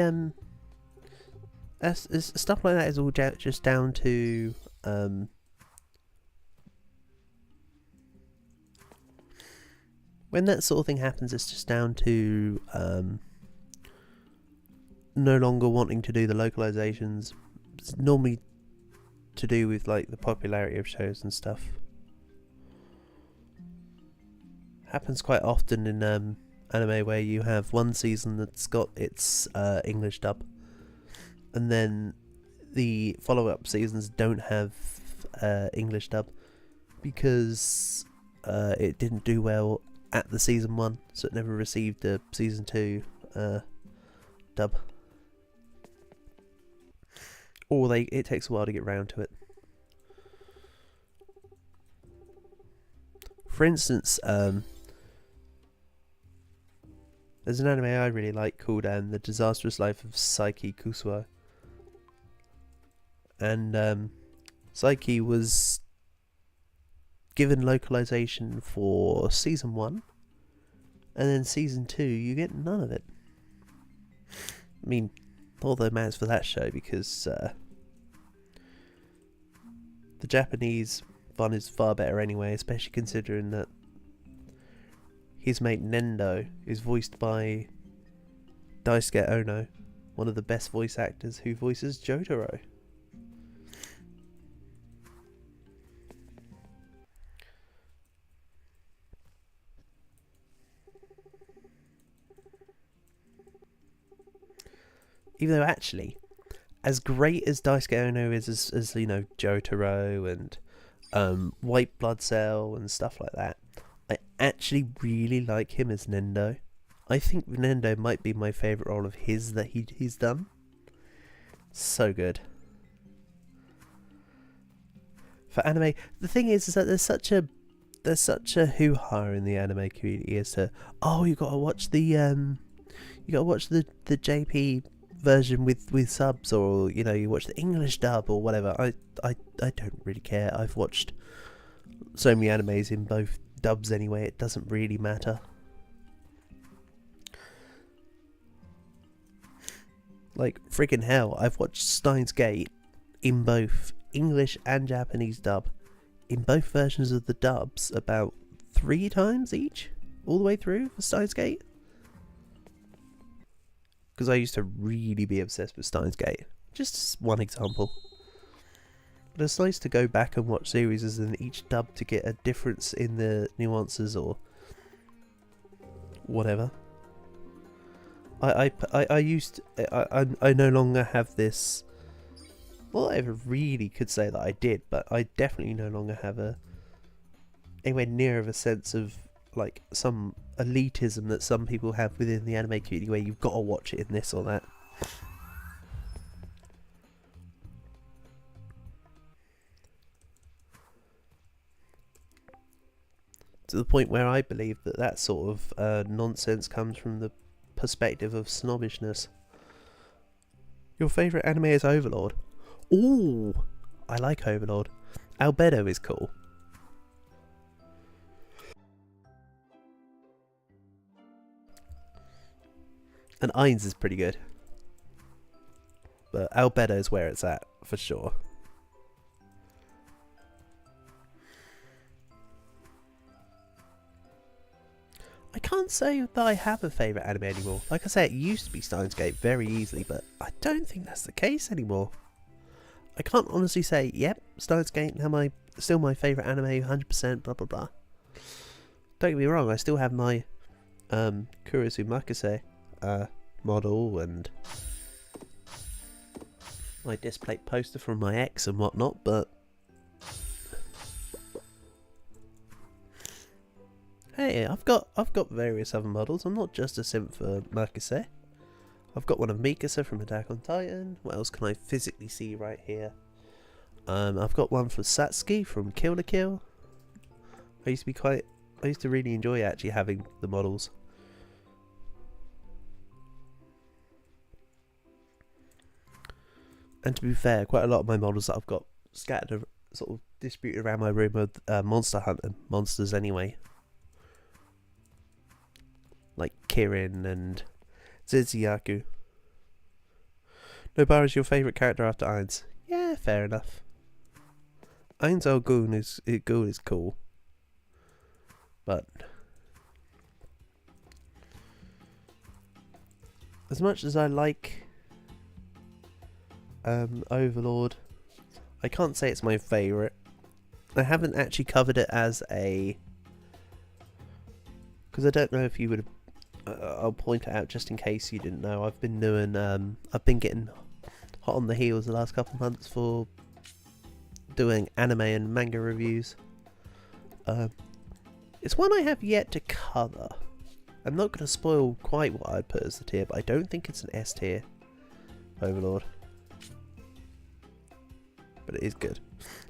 stuff like that is all just down to when that sort of thing happens, it's just down to no longer wanting to do the localizations. It's normally to do with like the popularity of shows and stuff. Happens quite often in anime where you have one season that's got its English dub, and then the follow-up seasons don't have English dub because it didn't do well at the season 1, so it never received the season 2 dub, or it takes a while to get round to it. For instance, there's an anime I really like called The Disastrous Life of Saiki Kusuo. And Saiki was given localization for season 1, and then season 2 you get none of it. I mean, although man's for that show, because the Japanese one is far better anyway, especially considering that his mate Nendo is voiced by Daisuke Ono, one of the best voice actors who voices Jotaro. Even though actually, as great as Daisuke Ono is as you know, Jotaro and White Blood Cell and stuff like that, I actually really like him as Nendo. I think Nendo might be my favourite role of his that he's done. So good. For anime, the thing is that there's such a hoo-ha in the anime community as to, oh, you gotta watch the JP version with subs, or you know, you watch the English dub or whatever. I don't really care. I've watched so many animes in both dubs anyway, it doesn't really matter. Like freaking hell, I've watched Steins Gate in both English and Japanese dub, in both versions of the dubs, about 3 times each, all the way through for Steins Gate. Because I used to really be obsessed with Steins Gate. Just one example. But it's nice to go back and watch series in each dub to get a difference in the nuances or whatever. I no longer have this. Well, I really could say that I did, but I definitely no longer have anywhere near of a sense of like some elitism that some people have within the anime community, where you've got to watch it in this or that. To the point where I believe that sort of nonsense comes from the perspective of snobbishness. Your favourite anime is Overlord. Ooh, I like Overlord. Albedo is cool. And Ainz is pretty good. But Albedo is where it's at, for sure. I can't say that I have a favourite anime anymore. Like I say, it used to be Steins Gate very easily, but I don't think that's the case anymore. I can't honestly say, yep, Steins Gate now still my favourite anime, 100%, blah blah blah. Don't get me wrong, I still have my Kurisu Makase model and my displate poster from my ex and whatnot, but hey, I've got various other models. I'm not just a simp for Makase. I've got one of Mikasa from Attack on Titan. What else can I physically see right here? I've got one for Satsuki from Kill la Kill. I used to really enjoy actually having the models. And to be fair, quite a lot of my models that I've got scattered, sort of distributed around my room are Monster Hunter monsters anyway. Like Kirin and Zizyaku. Nobara is your favourite character after Ainz? Yeah, fair enough. Ainz Goon is cool. But as much as I like Overlord, I can't say it's my favourite. I haven't actually covered it as a... because I don't know if you would... I'll point it out just in case you didn't know. I've been doing... I've been getting hot on the heels the last couple of months for doing anime and manga reviews. It's one I have yet to cover. I'm not going to spoil quite what I'd put as the tier, but I don't think it's an S tier, Overlord. But it is good.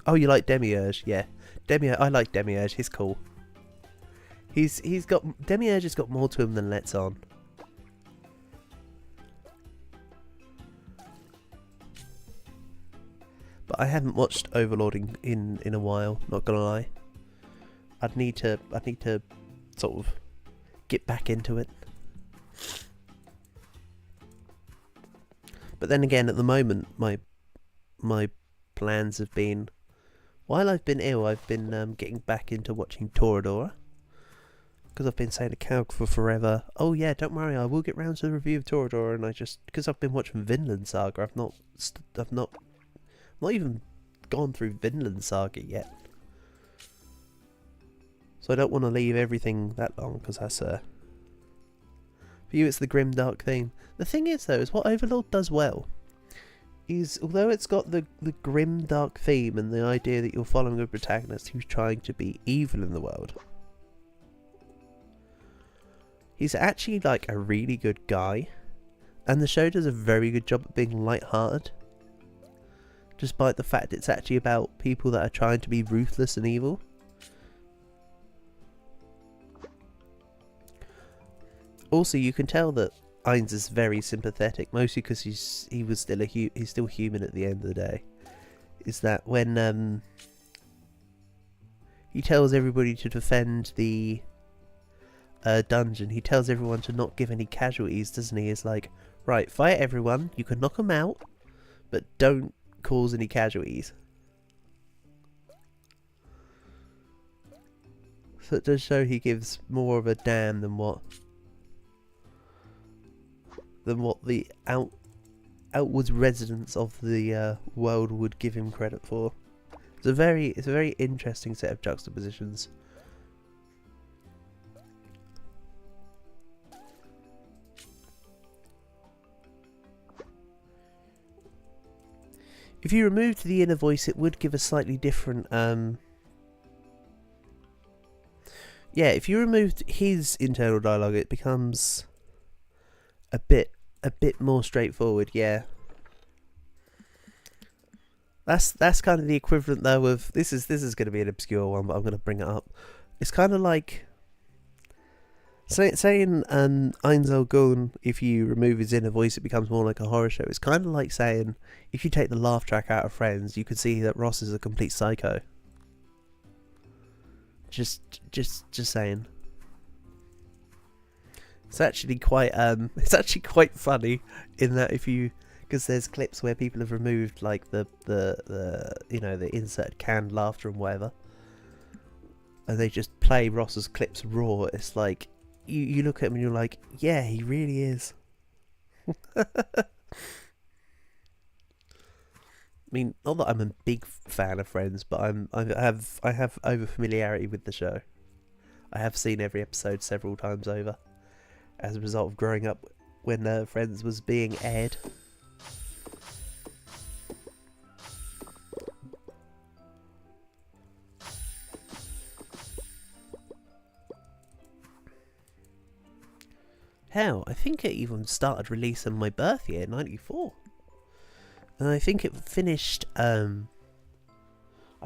Oh, you like Demiurge? Yeah, I like Demiurge. He's cool. He's got... Demiurge has got more to him than lets on. But I haven't watched Overlord in a while, not gonna lie. I'd need to sort of get back into it. But then again, at the moment, my plans have been, while I've been ill, I've been getting back into watching Toradora. Because I've been saying to Calc for forever, oh yeah, don't worry, I will get round to the review of Toradora, and because I've been watching Vinland Saga, I've not even gone through Vinland Saga yet. So I don't want to leave everything that long, because that's for you it's the grim dark theme. The thing is though, is what Overlord does well, is although it's got the grim dark theme and the idea that you're following a protagonist who's trying to be evil in the world, he's actually like a really good guy, and the show does a very good job at being light-hearted, despite the fact it's actually about people that are trying to be ruthless and evil. Also, you can tell that Ainz is very sympathetic, mostly because he's still human at the end of the day. Is that when he tells everybody to defend the dungeon, he tells everyone to not give any casualties, doesn't he? It's like, right, fight everyone, you can knock them out, but don't cause any casualties. So it does show he gives more of a damn than what the outwards residents of the world would give him credit for. It's a very interesting set of juxtapositions. If you removed the inner voice, it would give a slightly different yeah, if you removed his internal dialogue, it becomes a bit more straightforward. Yeah, that's kind of the equivalent though of this is going to be an obscure one, but I'm going to bring it up. It's kind of like saying Ainz Gun, if you remove his inner voice, it becomes more like a horror show. It's kind of like saying if you take the laugh track out of Friends, you could see that Ross is a complete psycho. Just saying. It's actually quite funny in that because there's clips where people have removed like the insert canned laughter and whatever, and they just play Ross's clips raw. It's like you look at him and you're like, yeah, he really is. I mean, not that I'm a big fan of Friends, but I have over familiarity with the show. I have seen every episode several times over, as a result of growing up when Friends was being aired. Hell, I think it even started release on my birth year, 94. And I think it finished, I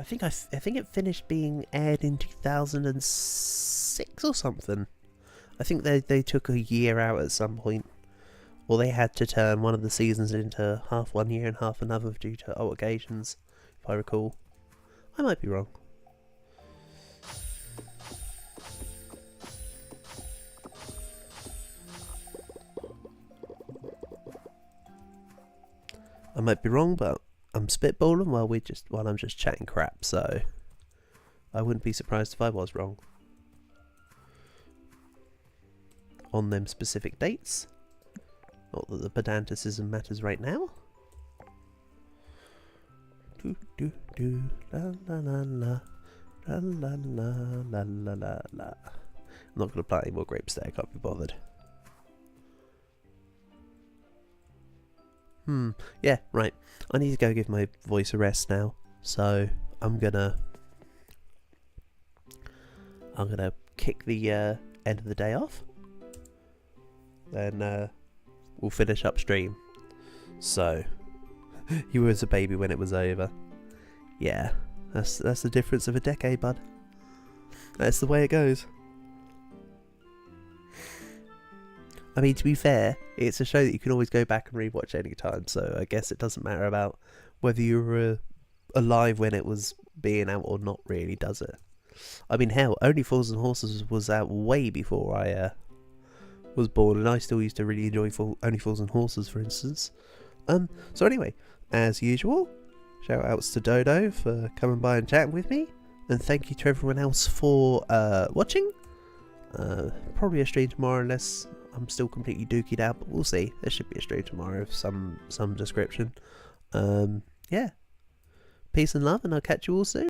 think it finished being aired in 2006 or something. I think they took a year out at some point, or they had to turn one of the seasons into half one year and half another due to obligations, if I recall. I might be wrong. I might be wrong, but I'm spitballing while I'm just chatting crap, so I wouldn't be surprised if I was wrong on them specific dates. Not that the pedanticism matters right now. Do do do la la la la la la la la la la. I'm not gonna play any more grapes there, I can't be bothered. Yeah, right. I need to go give my voice a rest now. So I'm gonna kick the end of the day off. Then we'll finish upstream. So you was a baby when it was over. Yeah, that's the difference of a decade, bud. That's the way it goes. I mean, to be fair, it's a show that you can always go back and rewatch any time, so I guess it doesn't matter about whether you were alive when it was being out or not, really, does it? I mean, hell, Only Fools and Horses was out way before I was born, and I still used to really enjoy Only Fools and Horses, for instance. So anyway, as usual, shout outs to Dodo for coming by and chatting with me, and thank you to everyone else for watching. Probably a stream tomorrow unless I'm still completely dookied out, but we'll see. There should be a stream tomorrow of some description. Yeah, peace and love, and I'll catch you all soon.